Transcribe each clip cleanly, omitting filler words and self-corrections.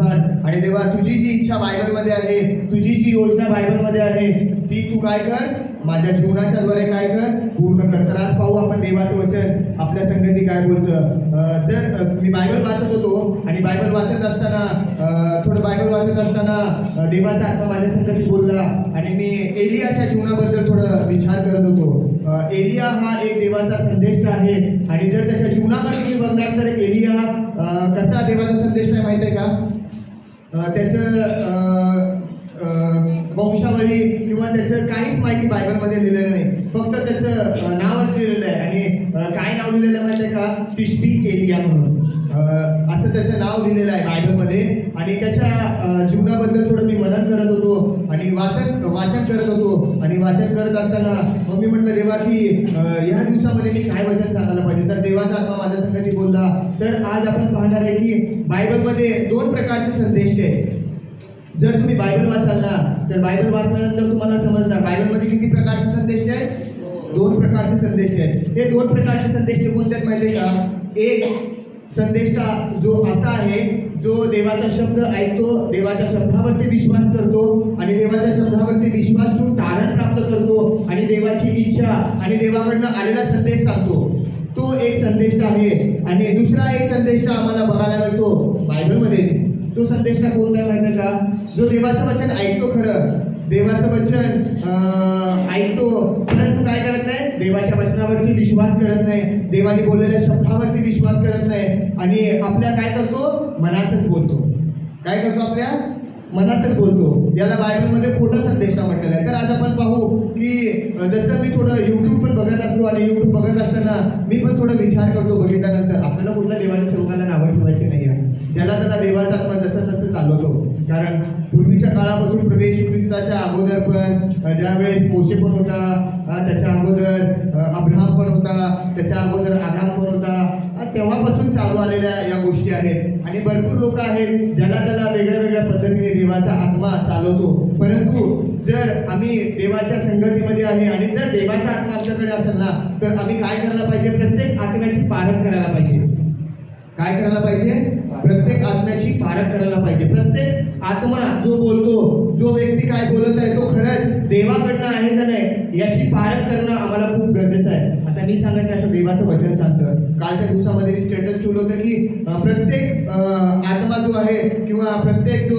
काढ आणि देवा तुझी जी इच्छा बायबलमध्ये आहे, तुझी जी योजना बायबलमध्ये आहे ती तू काय कर, माझ्या जीवनाच्या द्वारे काय कर, पूर्ण कर. तर आज पाहू आपण देवाचं वचन आपल्या संगती काय बोलतं. जर मी बायबल वाचत होतो आणि बायबल वाचत असताना देवाचा आत्मा माझ्या संगती बोलला आणि मी एलियाच्या जीवनाबद्दल थोडं विचार करत होतो. एलिया हा एक देवाचा संदेश आहे आणि जर त्याच्या जीवनाकडे तुम्ही बघणार तर एलिया कसा देवाचा संदेश आहे माहिती आहे का. त्याचं वंशावळी किंवा त्याचं काहीच माहिती बायबलमध्ये लिहिलेलं नाही, फक्त त्याचं नावच लिहिलेलं आहे. आणि काय नाव लिहिलेलं माहिती आहे का, तिशबी एलिया म्हणून असं त्याचं नाव लिहिलेलं आहे बायबलमध्ये. आणि त्याच्या जीवनाबद्दल थोडं मी मनन करत होतो आणि वाचन करत होतो. आणि वाचन करत असताना मग मी म्हटलं देवा की ह्या दिवसामध्ये मी काय वचन सांगायला पाहिजे. तर देवाचा आत्मा माझ्या संगती बोलला. तर आज आपण पाहणार आहे की बायबलमध्ये 2 प्रकारचे संदेश आहेत. जर तुम्ही बायबल वाचाल ना तर बायबल वाचल्यानंतर तुम्हाला समजणार बायबलमध्ये किती प्रकारचे संदेश आहेत. 2 प्रकारचे संदेश आहेत. हे 2 प्रकारचे संदेश कोणते आहेत माहिती आहे का. एक संदेश जो असा आहे जो देवाचा शब्द ऐकतो, देवाच्या शब्दावरती विश्वास करतो आणि देवाच्या शब्दावरती विश्वास ठेवून तारण प्राप्त करतो आणि देवाची इच्छा आणि देवाकडनं आलेला संदेश सांगतो. तो एक संदेश आहे. आणि दुसरा एक संदेश आम्हाला बघायला मिळतो बायबलमध्येच. तो संदेश कोणता आहे माहिती आहे का, जो देवाचं वचन ऐकतो, खरं देवाचं वचन ऐकतो परंतु काय करत नाही, देवाच्या वचनावरती विश्वास करत नाही, देवाने बोललेल्या शब्दावरती विश्वास करत नाही आणि आपल्या काय करतो, मनाचंच बोलतो. काय करतो, आपल्या मनाचंच बोलतो. याला बायबलमध्ये खोटा संदेश म्हटलेला आहे. तर आज आपण पाहू की जसं मी थोडं यूट्यूब पण बघत असतो आणि यूट्यूब बघत असताना मी पण थोडं विचार करतो. बघितल्यानंतर आपल्याला कुठल्या देवाच्या सेवकाला नावं ठेवायची नाही आहे, ज्याला त्याला देवाचा आत्मा जसं तसं चालवतो. कारण पूर्वीच्या काळापासून प्रभू येशू ख्रिस्ताच्या अगोदर पण ज्यावेळेस मोशे पण होता, त्याच्या अगोदर अब्राहम पण होता, त्याच्या अगोदर आदाम पण होता, तेव्हापासून चालू आलेल्या या गोष्टी आहेत. आणि भरपूर लोक आहेत ज्याला त्याला वेगळ्या वेगळ्या पद्धतीने देवाचा आत्मा चालवतो. परंतु जर आम्ही देवाच्या संगतीमध्ये आहे आणि जर देवाचा आत्मा आमच्याकडे असेल ना तर आम्ही काय करायला पाहिजे, प्रत्येक आत्म्याची पारख करायला पाहिजे. काय करायला पाहिजे, प्रत्येक आत्म्याची पारख करायला पाहिजे. प्रत्येक आत्मा जो बोलतो, जो व्यक्ती काय बोलत आहे तो खरंच देवाकडनं आहे का नाही याची पारख करणं आम्हाला खूप गरजेचं आहे. असं मी सांगत नाही, असं देवाचं वचन सांगतं. कालच्या दिवसामध्ये मी स्टेटस ठेवलं होतं की प्रत्येक आत्मा जो आहे किंवा प्रत्येक जो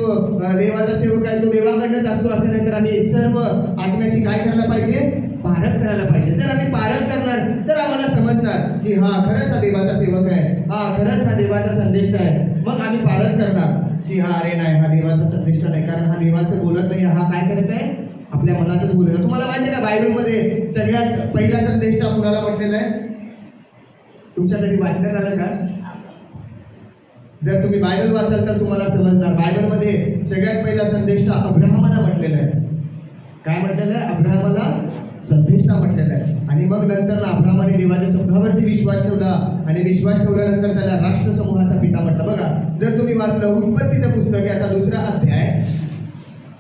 देवाचा सेवक आहे तो देवाकडनंच असतो असं नाही, तर आम्ही सर्व आत्म्याची काय करायला पाहिजे, पारख करायला पाहिजे. जर आम्ही पारख करणार तर आम्हाला समजणार की हा खरंच हा देवाचा सेवक आहे, हा खरंच हा देवाचा संदेश आहे. मग आम्ही पारख करणार की हा अरे नाही, हा देवाचा संदेश नाही, कारण हा देवाचं बोलत नाही, हा काय करत आहे, आपल्या मनाचंच बोलत आहे. तुम्हाला माहिती आहे का बायबलमध्ये सगळ्यात पहिला संदेश कुणाला म्हटलेला आहे, तुमच्या कधी वाचण्यात आलं का. जर तुम्ही बायबल वाचाल तर तुम्हाला समजणार. बायबलमध्ये सगळ्यात पहिला संदेश अब्राहमाला म्हटलेला आहे. काय म्हटलेलं आहे, अब्राहमाला संदेश म्हटलेला आहे. आणि मग नंतर अब्राहमाने देवाच्या शब्दावरती विश्वास ठेवला आणि विश्वास ठेवल्यानंतर त्याला राष्ट्र समूहाचा पिता म्हटलं. बघा, जर तुम्ही वाचलं उत्पत्तीचं पुस्तक याचा 2रा अध्याय,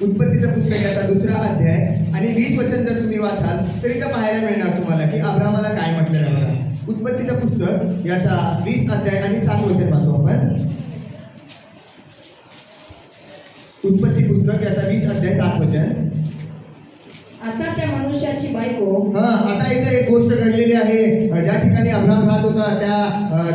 उत्पत्तीचं पुस्तक याचा 2रा अध्याय आणि 20 वचन जर तुम्ही वाचाल तर इथं पाहायला मिळणार तुम्हाला की अब्राहमाला काय म्हटलेलं आहे. बघा, उत्पत्तीचं पुस्तक याचा 20 अध्याय आणि 7 वचन वाचू आपण. उत्पत्ती पुस्तक याचा 20 अध्याय 7 वचन. आता त्या मनुष्याची बायको, आता इथे एक गोष्ट घडलेली आहे. ज्या ठिकाणी अब्राहम राहत होता त्या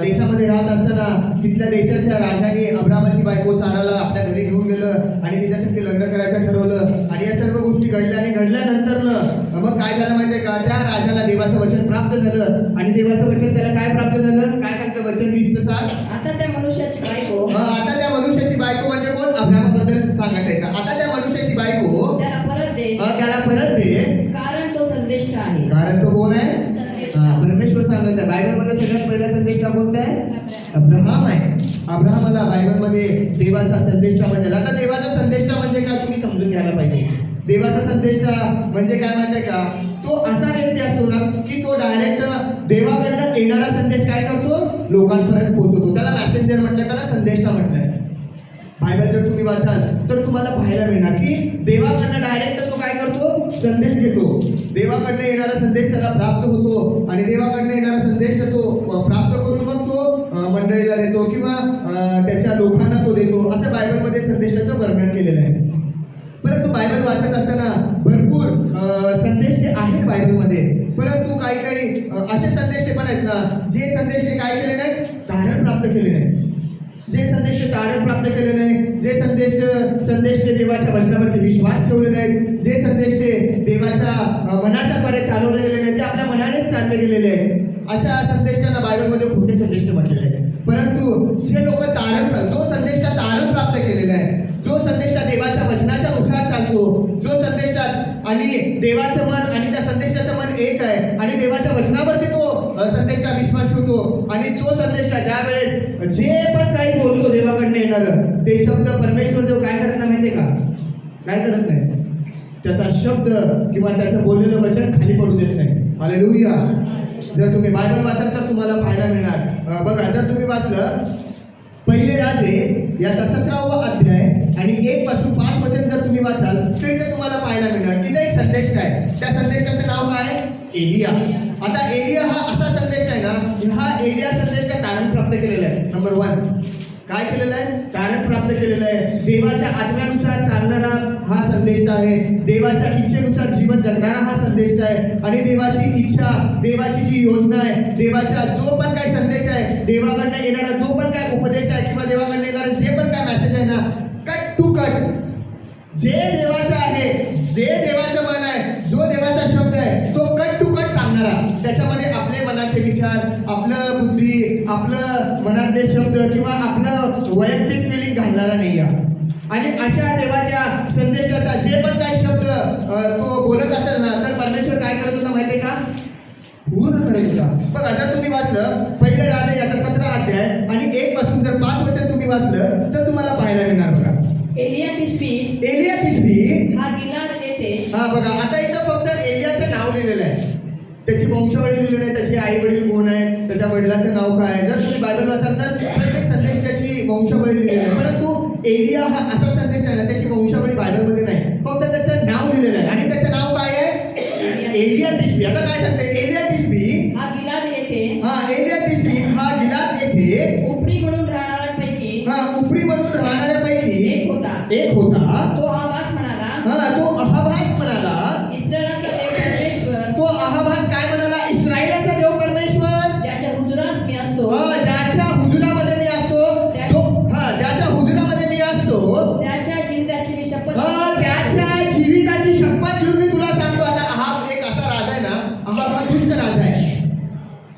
देशामध्ये राहत असताना तिथल्या देशाच्या राजाने अब्राहमाची बायको साराला आपल्या घरी घेऊन गेलं आणि तिच्यासाठी लग्न करायचं ठरवलं. आणि या सर्व गोष्टी घडल्या आणि घडल्यानंतर मग काय झालं माहितीये का, त्या राजाला देवाचं वचन प्राप्त झालं आणि देवाचं वचन त्याला काय प्राप्त झालं, काय सांगतं वचन 20:7. आता त्या मनुष्याची बायको, आता त्या मनुष्याची बायको म्हणजे कोण, अब्राहमाबद्दल सांगत आहे. आता त्या मनुष्याची बायको त्याला परत दे, त्याला परत दे, कारण तो संदेष्ट आहे. कारण तो कोण आहे, परमेश्वर सांगत आहे. बायबलमध्ये सगळ्यात पहिला संदेश कोणता आहे, अब्राहम आहे. अब्राहमाला बायबलमध्ये देवाचा संदेश म्हटलेला. आता देवाचा संदेश म्हणजे काय तुम्ही समजून घ्यायला पाहिजे. देवाचा संदेश म्हणजे काय माहिती आहे का, तो असा व्यक्ती असतो ना की तो डायरेक्ट देवाकडनं येणारा संदेश काय करतो, लोकांपर्यंत पोहोचवतो. त्याला मॅसेंजर म्हटलं, त्याला संदेश म्हटलंय. बायबल जर तुम्ही वाचाल तर तुम्हाला पाहायला मिळणार की देवाकडनं डायरेक्ट तो काय करतो, संदेश देतो. देवाकडनं येणारा संदेश त्याला प्राप्त होतो आणि देवाकडनं येणारा संदेश तो प्राप्त करून मग तो मंडळीला देतो किंवा त्याच्या लोकांना तो देतो, असं बायबलमध्ये संदेशाचं वर्णन केलेलं आहे. परंतु बायबल वाचत असताना भरपूर संदेश जे आहेत बायबलमध्ये, परंतु काही काही असे संदेश पण आहेत ना, जे संदेश काय केले नाहीत, तारण प्राप्त केले नाही. जे संदेश तारण प्राप्त केले नाही, जे संदेश देवाच्या वचनावरती विश्वास ठेवले नाहीत, जे संदेश देवाच्या मनाच्या द्वारे चालवले गेले नाहीत, ते आपल्या मनानेच चालले गेलेले आहेत, अशा संदेशांना बायबलमध्ये खोटे संदेश म्हटलेले आहेत. परंतु जे लोक जो संदेश तारण प्राप्त केलेला आहे, जो संदेश देवाच्या वचनाच्या नुसार चालतो, जो संदेशात आणि देवाचं मन आणि त्या संदेशाचं मन एक आहे आणि देवाच्या वचनावरती तो संदेशा विश्वास ठेवतो आणि तो संदेशा ज्या वेळेस जे पण काही बोलतो देवाकडनं येणार ते शब्द परमेश्वर देव काय करत नाही माहितीये का? काय करत नाही, त्याचा शब्द किंवा त्याचं बोललेलं वचन खाली पडू देत नाही. हालेलुया. जर तुम्ही बायबल वाचाल तर तुम्हाला पाहायला मिळणार. बघा, जर तुम्ही वाचलं पहिले राजे याचा 17वा अध्याय आणि 1 पासून 5 वचन जर तुम्ही वाचाल तर इथे तुम्हाला पाहायला मिळणार तिथे एक संदेश आहे. त्या संदेशाचं नाव काय? एलिया. आता एलिया हा असा संदेश आहे ना, हा एलिया संदेश काय तारण प्राप्त केलेला आहे. नंबर 1 काय केलेलं आहे? तारण प्राप्त केलेलं आहे. देवाच्या आज्ञानुसार चालणारा हा संदेश आहे, देवाच्या इच्छेनुसार जीवन जगणारा हा संदेश आहे आणि देवाची इच्छा, देवाची जी योजना आहे, देवाचा जो पण काय संदेश आहे, देवाकडनं येणारा जो पण काय उपदेश आहे किंवा देवाकडनं येणारा जे पण काय मेसेज आहे ना, कट टू कट जे देवाचं आहे, जे देवाचं मन आहे, जो देवाचा शब्द आहे तो कट टू कट सांगणारा, त्याच्यामध्ये आपले मनाचे विचार, आपलं बुद्धी, आपलं मनातले शब्द किंवा आपलं वैयक्तिक फिलिंग घालणारा नाही आहे. आणि अशा देवाच्या संदेशाचा जे पण काही शब्द तो बोलत असेल ना, तर परमेश्वर काय करत होता माहितीये का? पूर्ण करत होता. बघा, जर तुम्ही वाचलं पहिले राजे याचा 17 अध्याय आणि 1 पासून जर 5 वचन तुम्ही वाचलं तर तुम्हाला पाहायला मिळणार. बघा, एलिया तिशबी हा गिलाद येथे. हा बघा, आता इथं फक्त एलियाचं नाव लिहिलेलं आहे, त्याची वंशावळी लिहिली नाही, त्याचे आई वडील कोण आहे, त्याच्या वडिलाचं नाव काय. जर तुम्ही बायबल वाचाल तर प्रत्येक संदेश त्याची वंशावळी लिहिलेली आहे. परंतु एलिया हा असा संदेश आहे ना, त्याची वंशावळी बायबलमध्ये नाही, फक्त त्याचं नाव लिहिलेलं आहे आणि त्याचं नाव काय आहे? एलिया तिशबी. आता काय सांगते? एलिया तिशबी हा गिलाद येथे. एलिया तिशबी हा गिलाद येथे उपरी म्हणून राहणाऱ्यांपैकी उपरी म्हणून राहणाऱ्यापैकी एक होता. तो आवाज म्हणाला, तो अहाभास म्हणाला, इस्रायलाचा देव परमेश्वर. तो अहाभास काय म्हणाला? इस्रायलाचा देव परमेश्वर, ज्याच्या हुजुरास मी असतो, ज्याच्या हुजुरामध्ये मी असतो, ज्याच्या हुजुरामध्ये मी असतो, त्याच्या जीविताची मी शपथ. त्याच्या जीविताची शपथ घेऊन मी तुला सांगतो. आता अहाब एक असा राजा आहे ना, अहाब हा दुष्ट राजा आहे.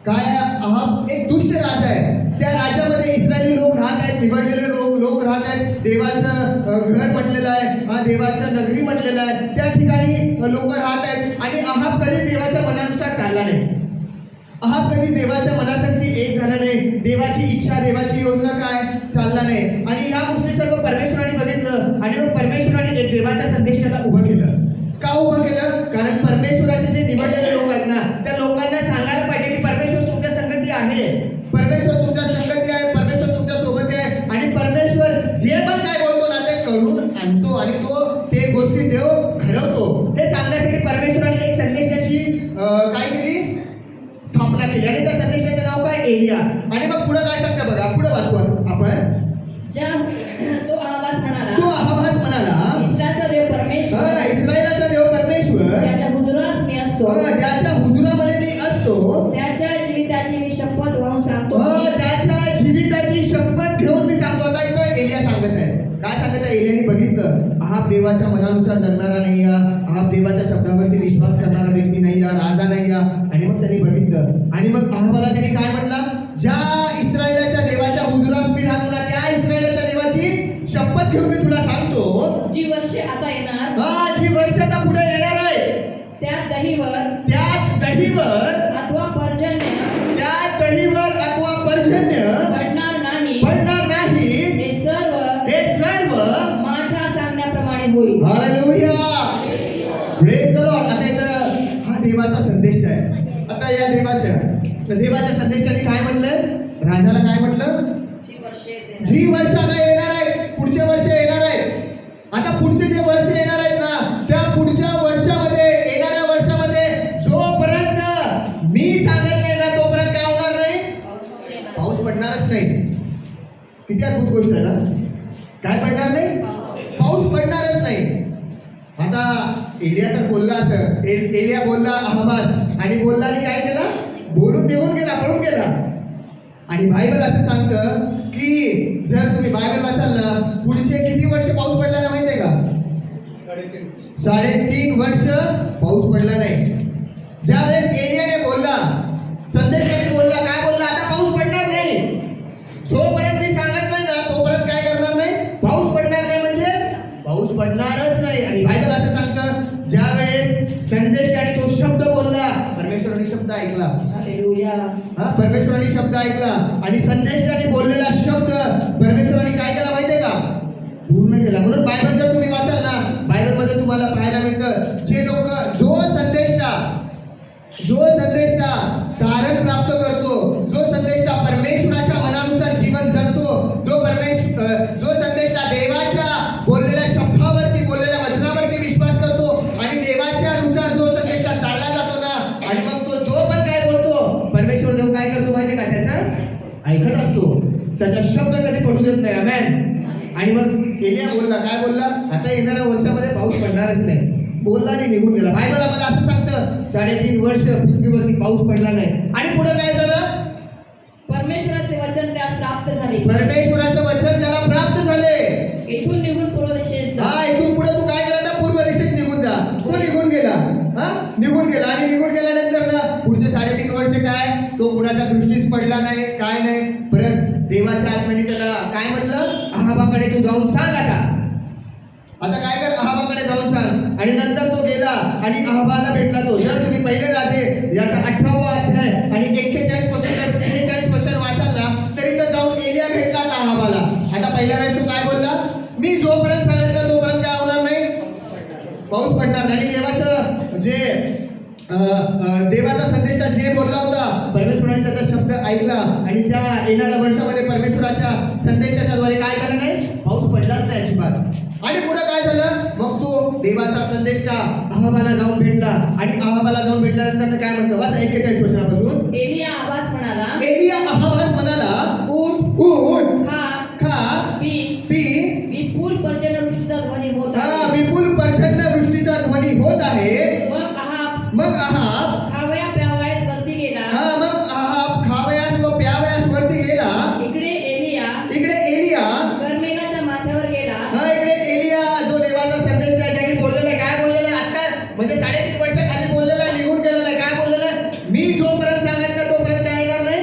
काय? अहाब एक दुष्ट राजा आहे. त्या राज्यामध्ये इस्रायली लोक राहत आहेत, निवडलेले लोक राहत आहेत, देवाचं घर म्हटलेलं आहे, देवाचं नगरी म्हटलेलं आहे, त्या ठिकाणी लोक राहत आहेत आणि अहाब कधीच देवाच्या मनानुसार चालला नाही. अहाब कधी देवाच्या मनासाठी एक झाला नाही, देवाची इच्छा, देवाची योजना काय चालला नाही. आणि ह्या गोष्टी सर्व परमेश्वराने बघितलं आणि मग परमेश्वराने एक देवाच्या संदेशाला उभं केलं. का उभं केलं? कारण परमेश्वराचे जे निवडलेले लोक आहेत ना, त्या लोकांना सांगायला पाहिजे की परमेश्वर तुमच्या संगती आहे, परमेश्वर तुमच्या संगती आहे, परमेश्वर तुमच्या सोबत आहे आणि परमेश्वर जे पण काय बोलतो ना ते करून आणतो आणि तो ते गोष्टी देव घडवतो. हे सांगण्यासाठी परमेश्वराने एक संदेशाची काय केली? स्थापना केली आणि त्या संदेशाचं नाव काय? एलिया. आणि मग पुढे काय सांगतं बघा, पुढे वाचू आपण. तो आवाज म्हणाला, इस्रायलाचा देव परमेश्वर, इस्रायलाचा देव परमेश्वर, ज्याच्या हुजुरास मी असतो, ज्याच्या हुजुरामध्ये मी असतो, त्याच्या जीविताची मी शपथ म्हणून सांगतो. त्याच्या जीविताची शपथ घेऊन मी सांगतो. आता इथं एलिया सांगत आहे. काय सांगत आहे? एलियाने बघितलं अहाब देवाच्या मनानुसार जगणारा नाही आहे, अहाब देवाच्या शब्दावरती विश्वास करणारा व्यक्ती नाही आहे, राजा नाही आहे. आणि मग त्यांनी बघितलं आणि मग अहाबाला त्यांनी काय म्हटलं? ज्या इस्रायलाच्या देवाच्या हुजुरास मी राहतो ना, त्या इस्रायलाच्या देवाची शपथ घेऊन मी तुला सांगतो, जी वर्षे आता येणार, जी वर्ष आता पुढे येणार आहे, त्यात दहीवर अथवा पर्जन्य पडणार नाही. हे सर्व माझ्या सांगण्याप्रमाणे होईल. हालेलुया. Praise the Lord. आता इथं हा देवाचा संदेश आहे. आता या देवाच्या संदेशाने काय म्हटलं? राजाला काय म्हटलं? जी वर्ष आता येणार आहे, पुढचे वर्ष येणार आहे. आता पुढचे जे वर्ष येणार आहेत ना, त्या पुढच्या वर्षामध्ये, येणाऱ्या वर्षामध्ये जोपर्यंत मी सांगत नाही ना, तोपर्यंत काय होणार नाही? पाऊस पडणारच नाही. किती अद्भुत गोष्ट आहे ना. काय पडणार नाही? पाऊस पडणारच नाही. आता एलिया तर बोलला असं, एलिया बोलला अहबाज, आणि बोलला आणि काय केलं? बोलून निघून गेला, पळून गेला. आणि बायबल असं सांगतं की जर तुम्ही बायबल वाचाल ना, पुढचे किती वर्ष पाऊस पडला नाही माहिती आहे का? 3.5 वर्ष पाऊस पडला नाही. ज्या वेळेस एलियाने बोलला, संदेशाने बोलला, काय बोलला? आता पाऊस पडणार नाही. जोपर्यंत मी सांगत नाही ना तोपर्यंत काय करणार नाही? पाऊस पडणार नाही. म्हणजे पाऊस पडणारच नाही. आणि बायबल असं सांगतं, ज्या वेळेस संदेशाने तो शब्द बोलला, परमेश्वराने शब्द ऐकला. हालेलुया. परमेश्वराने शब्द ऐकला आणि संदेशाने बोललेला शब्द परमेश्वराने काय केला माहितीये का? पूर्ण केला. म्हणून बायबल जर तुम्ही वाचाल ना, बायबल मध्ये तुम्हाला पाहायला मिळतं, जे लोक जो संदेष्टा तारण प्राप्त करतो, जो संदेष्टा परमेश्वराच्या मनानुसार जीवन जगतो, जो संदेष्टा देवाच्या बोललेल्या शब्दावरती, बोललेल्या वचनावरती विश्वास करतो आणि देवाच्या अनुसार जो संदेष्टा चालला जातो ना, आणि मग तो जो पण काय बोलतो, परमेश्वर देव काय करतो माहिती का? त्याचा ऐकत असतो. त्याचा शब्द कधी पडू देत नाही. आमेन. आणि मग एलिया बोलला, काय बोलला? आता येणाऱ्या वर्षामध्ये पाऊस पडणारच नाही. बोलला आणि निघून गेला. बायबल आम्हाला असं सांगतं, 3.5 वर्ष पृथ्वीवरती पाऊस पडला नाही. आणि पुढे काय झालं? परमेश्वराचे वचन त्यास प्राप्त झाले. परमेश्वराचं वचन त्याला प्राप्त झाले. इथून निघून पूर्व दिशेस जा. इथून पुढे तू काय करायचा? पूर्व दिशेत निघून जा. तो निघून गेला. निघून गेला. आणि निघून गेल्यानंतर ना पुढचे 3.5 वर्ष काय? तो कुणाच्या दृष्टीस पडला नाही, काय नाही. परत देवाच्या आत्म्याने त्याला काय म्हटलं? अहाबाकडे तू जाऊन सांग. आता काय कर? अहाबाकडे जाऊन सांग. आणि नंतर तो गेला आणि अहाबाला भेटला. तो जर तुम्ही पहिले राजे याचा 18वा अध्याय आणि 41 पासून 46 पासून वाचाल ना, तरी तर जाऊन एलिया भेटला अहाबाला. आता पहिल्या वेळेस तो काय बोलला? मी जोपर्यंत सांगितलं तोपर्यंत काय होणार नाही? पाऊस पडणार नाही. आणि देवाचं जे देवाचा संदेशा जे बोलला होता, परमेश्वराने त्याचा शब्द ऐकला आणि त्या येणाऱ्या वर्षामध्ये परमेश्वराच्या संदेशाच्या द्वारे काय झालं नाही? पाऊस पडलाच नाही अजिबात. आणि पुढे काय झालं? मग तो देवाचा संदेशा अहाबाला जाऊन भेटला. आणि अहाबाला जाऊन भेटल्यानंतर काय म्हणतो? वाचा 41 वर्षापासून. एलिया आवाज म्हणाला, उठ, खा, पी. विपुल पर्जन्यवृष्टीचा ध्वनी होत आहे. विपुल पर्जन्यवृष्टीचा ध्वनी होत आहे. मग अहाब खावया प्यावयास वरती गेला. मग अहाब खावयास व प्यावयास वरती गेला. इकडे एलिया कर्मेलाच्या माथ्यावर गेला. इकडे एलिया जो देवाचा संदेश आहे, ज्याने बोललेला आहे, काय बोललेला आहे? आता म्हणजे 3.5 वर्ष खाली बोललेला, निघून गेलेला आहे. काय बोललेला आहे? मी जोपर्यंत सांगितलं तोपर्यंत काय येणार नाही?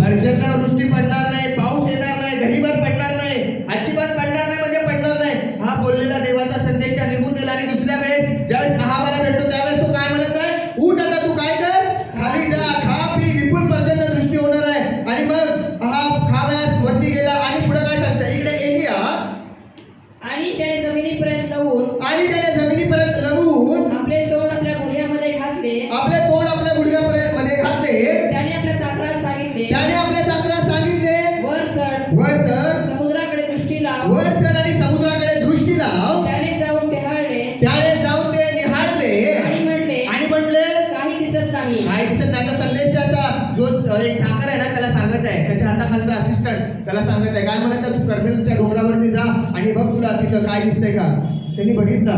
पर्जन्यवृष्टी पडणार नाही, पाऊस येणार नाही, गहिवर पडणार नाही, अजिबात पडणार नाही. म्हणजे पडणार नाही. हा बोललेला देवाचा संदेश निघून गेला. आणि दुसऱ्या वेळेस ज्यावेळेस अहाबाला भेटतो त्यावेळेस तो काय म्हणत आहे? उठ, आता तू काय कर? खाली जा, खा, पी. विपुल पर्जन्य दृष्टी होणार आहे. आणि मग अहाब खावयास वरती गेला. आणि पुढे काय सांगतं? इकडे एलिया आणि त्याने जमिनीपर्यंत लवून आपले तोंड आपल्या गुडघ्यामध्ये घातले. त्याने आपल्या चाकरास सांगितले, वर चढ, समुद्राकडे दृष्टी लाव. आणि समुद्राकडे दृष्टी लाव. त्याने जाऊन टेहाळले ते निहाळले आणि म्हटले, काही दिसत नाही. काय दिसत नाही. आता संदेशाचा जो एक चाकर आहे ना, त्याला सांगत आहे, त्याच्या हाताखालचा असिस्टंट त्याला सांगत आहे, काय म्हणत आहे? तू कर्मेलच्या डोंगरावरती जा आणि बघ तुला तिथं काय दिसतंय का. त्यांनी बघितला.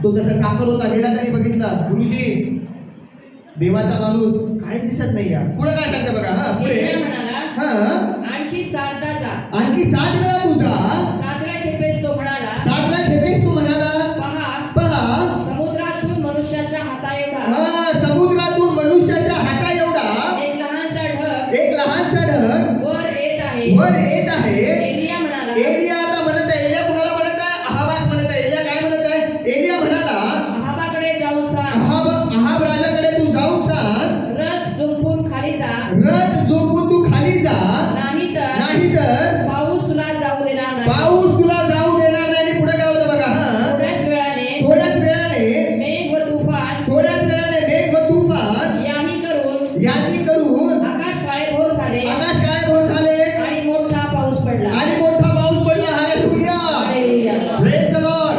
तो त्याचा चाकर होता, गेला, त्यांनी बघितला. गुरुजी, देवाचा माणूस काहीच दिसत नाही. या पुढे काय सांगतं बघा. पुढे म्हणाला, आणखी 7 वेळा तू जा. 7व्या खेपेस तो म्हणाला, पहा, समुद्रातून मनुष्याच्या हाता एवढा एक लहानसा ढग वर येत आहे. एलिया म्हणाला. आता म्हणत आहे. एलिया कुणाला म्हणत आहे? अहाबास म्हणत आहे. एलिया काय म्हणत आहे? एलिया म्हणाला, अहाबाकडे जाऊन सांग, अहाब राजाकडे तू जाऊन सांग, रथ झोपून तू खाली जा. नाही तर पाऊस तुला जाऊ देणार नाही. आणि पुढे काय होतं बघा. थोड्याच वेळाने मेघ व तुफान यांनी करून आकाश काळेभोर झाले आणि मोठा पाऊस पडला. Hallelujah. Praise the Lord.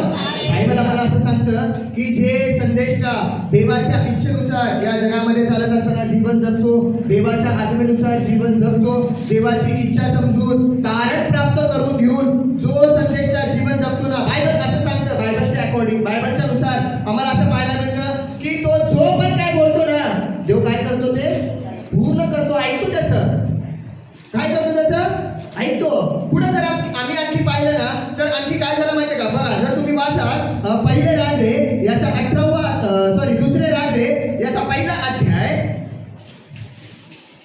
Bible आम्हाला असं सांगतं की जे संदेशा देवाच्या इच्छेनुसार या जगामध्ये चालत असताना जीवन जगतो, देवाच्या आत्मेनुसार जीवन जगतो, देवाची इच्छा समजून तारण प्राप्त करून घेऊन जो संदेशला जीवन जगतो ना, बायबल असं सांगतं, बायबलच्या अकॉर्डिंग, बायबलच्या नुसार आम्हाला असं पाहायला मिळतं की तो जो पण काय बोलतो ना, देव काय करतो ते पूर्ण करतो, ऐकतो त्याचं. काय करतो त्याचं ऐकतो. पुढे जर आम्ही आणखी पाहिलं ना तर आणखी काय झालं माहितीये का? बघा, जर तुम्ही वाचाल पहिले राजे याचा 2 राजे याचा पहिला अध्याय,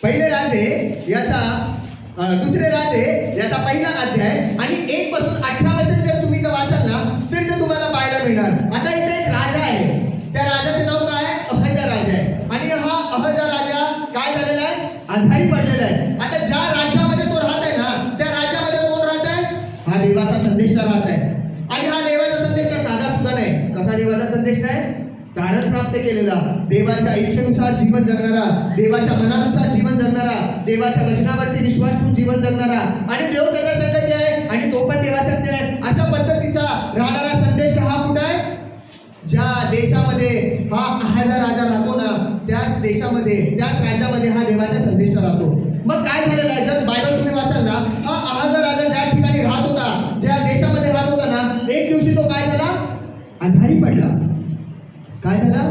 पहिले राजे याचा 2 राजे याचा पहिला अध्याय आणि 1 पासून 18 वचन जर तुम्ही तर वाचाल ना तर ते तुम्हाला पाहायला मिळणार. आता इथे एक राजा आहे, त्या राजाचे नाव काय आहे? अहज्या राजा आहे. आणि हा अहज्या राजा काय झालेला आहे? आजारी पडलेला आहे. आता ज्या राज्यामध्ये तो राहत आहे ना, त्या राज्यामध्ये कोण राहत आहे? हा देवाचा संदेष्टा राहत आहे. आणि हा देवाचा संदेष्टा साधा सुद्धा नाही. कसा देवाचा संदेष्टा आहे? तारण प्राप्त केलेला, देवाच्या इच्छेनुसार जीवन जगणारा, देवाच्या मनानुसार जीवन जगणारा, देवाच्या वचनावरती विश्वास ठेवून जीवन जगणारा, आणि देव त्याच्या संगती आहे आणि तो पण देवासाठी आहे, अशा पद्धतीचा राहणारा संदेश हा कुठं आहे? ज्या देशामध्ये हा अहज्या राजा राहतो ना, त्याच देशामध्ये, त्याच राज्यामध्ये हा देवाचा संदेश राहतो. मग काय झालेलं आहे? जर बायबल तुम्ही वाचाल ना, हा अहज्या राजा ज्या ठिकाणी राहत होता, ज्या देशामध्ये राहत होता ना, एक दिवशी तो काय झाला? आजारी पडला. काय झाला?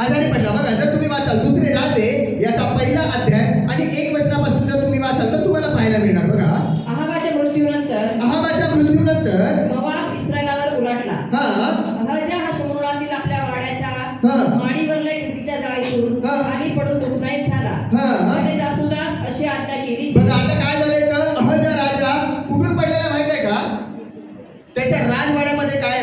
आजारी पडला. बघा, जर तुम्ही वाचाल 2 राजे याचा पहिला अध्याय आणि 1 वचनापासून जर तुम्ही वाचाल तर तुम्हाला पाहायला मिळणार. बघा, अहाबाच्या मृत्यूनंतर मोआब इस्रायलावर उलटला. अहज्या हा शमरोनातील आपल्या वाड्याच्या माडीवरल्या खिडकीच्या जाळीतून खाली पडून दुखणाईत झाला. त्याने जासूदास अशी आज्ञा केली. बघा, आता काय झालंय तर अहज्या राजा कुठून पडलेला माहित आहे का? त्याच्या राजवाड्यामध्ये काय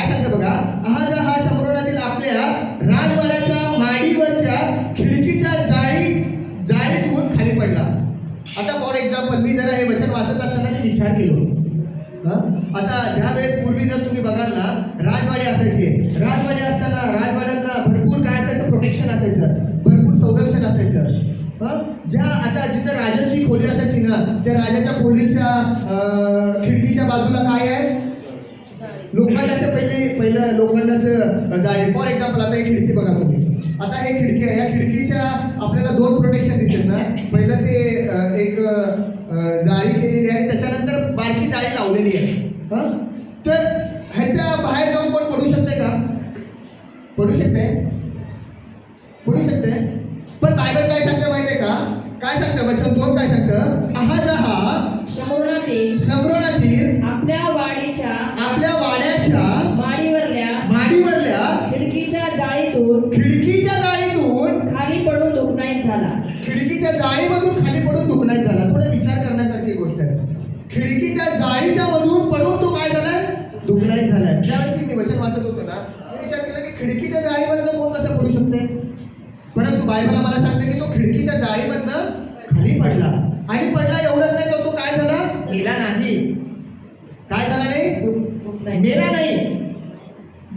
सांगतं बघा, अहज्या हा शमरोनातील आपल्या राजवाड्याच्या माडीवरच्या खिडकीच्या जाळीतून खाली पडला. आता फॉर एक्झाम्पल मी जरा हे वचन वाचत असताना मी विचार केलो. आता ज्या वेळेस पूर्वी जर तुम्ही बघाल ना, राजवाडे असायचे, राजवाडे असताना राजवाड्यांना भरपूर काय असायचं? प्रोटेक्शन असायचं, भरपूर संरक्षण असायचं. ज्या आता जिथं राजाची खोली असायची ना, त्या राजाच्या खोलीच्या खिडकीच्या बाजूला काय आहे? लोखंडाचं पहिलं लोखंडाचं जाळी. फॉर एक्झाम्पल आता एक खिडकी बघा तुम्ही, आता हे खिडकी आहे, या खिडकीच्या आपल्याला 2 प्रोटेक्शन दिसत ना. पहिलं ते एक जाळी केलेली आहे आणि त्याच्यानंतर बारकी जाळी लावलेली आहे. तर ह्याच्या बाहेर जाऊन कोण पडू शकते का? पडू शकते. पण बायबल काय सांगतं माहिती आहे का? काय सांगतं? वचन 2 काय सांगतं? अहज्या हा शमरोनातील आपल्या वाड्याच्या माडीवरल्या खिडकीच्या जाळीतून खाली पडून दुखणाईत झाला. खिडकीच्या जाळीमधून खाली पडून दुखणाईत झाला. थोडं विचार करण्यासारखी गोष्ट आहे. खिडकीच्या जाळीच्या मधून पडून तो काय झालाय? दुखणाईत झालाय. ज्यावेळेस मी वचन वाचत होतो ना, मी विचार केला की खिडकीच्या जाळीमधनं कोण कसं पडू शकते? परंतु बायबल आम्हाला सांगते की तो खिडकीच्या जाळीमधनं खाली पडला. आणि पडला एवढंच नाही तर तो काय झाला? मेला नाही. काय झाला नाही? मेला नाही,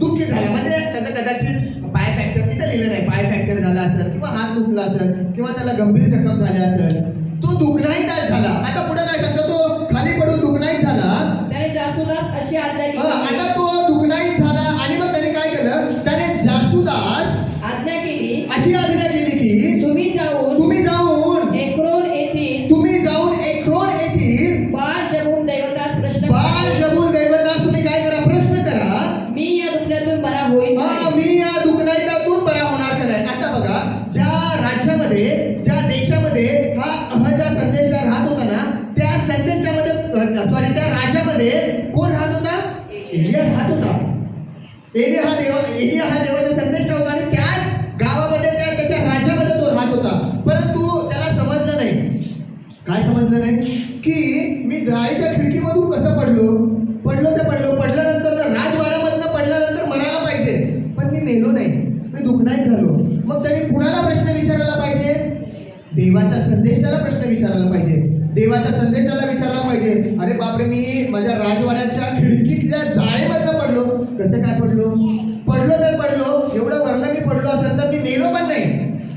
दुःखी झाला. म्हणजे त्याचं कदाचित पाय फ्रॅक्चर, तिथं लिहिलं नाही, पाय फ्रॅक्चर झाला असेल किंवा हात दुखला असेल किंवा त्याला गंभीर जखम झाले असेल, तो दुखणाईत झाला. आता पुढे काय सांगतो? तो खाली पडून दुखणाईत झाला. त्याने जासूदास अशी आज्ञा केली. आता तो दुखणाईत झाला आणि मग त्याने काय केलं? त्याने जासूदास अशी आज्ञा केली की तुम्ही जाऊन एक्रोन येथील बाल जबूल दैवतास तुम्ही काय करा? प्रश्न करा. मी या दुखण्यातून बरा होईल. मी या दुखणाईतून बरा होणार का नाही? आता बघा, ज्या राज्यामध्ये, ज्या देशामध्ये हा अहज्या संदेशला राहत होता ना, त्या राज्यामध्ये कोण राहत होता? एलिया राहत होता. एलिया हा देवाचा संदेश होता आणि त्याच गावामध्ये, त्याच्या राज्यामध्ये तो राहत होता. परंतु त्याला समजलं नाही. काय समजलं नाही? की मी जाळीच्या खिडकीमधून कसं पडल्यानंतर राजवाड्यामधनं पडल्यानंतर मरायला पाहिजे, पण मी मेलो नाही, मी दुखणाईत झालो. मग त्यांनी कुणाला प्रश्न विचारायला पाहिजे? देवाच्या संदेशाला प्रश्न विचारायला पाहिजे. देवाच्या संदेशाला विचारला पाहिजे, अरे बापरे, मी माझ्या राजवाड्याच्या खिडकीतल्या जाळीमधनं पडलो. कसं काय पडलो? तर पडलो, एवढं वर्ण मी पडलो असेल तर मी मेलो पण नाही.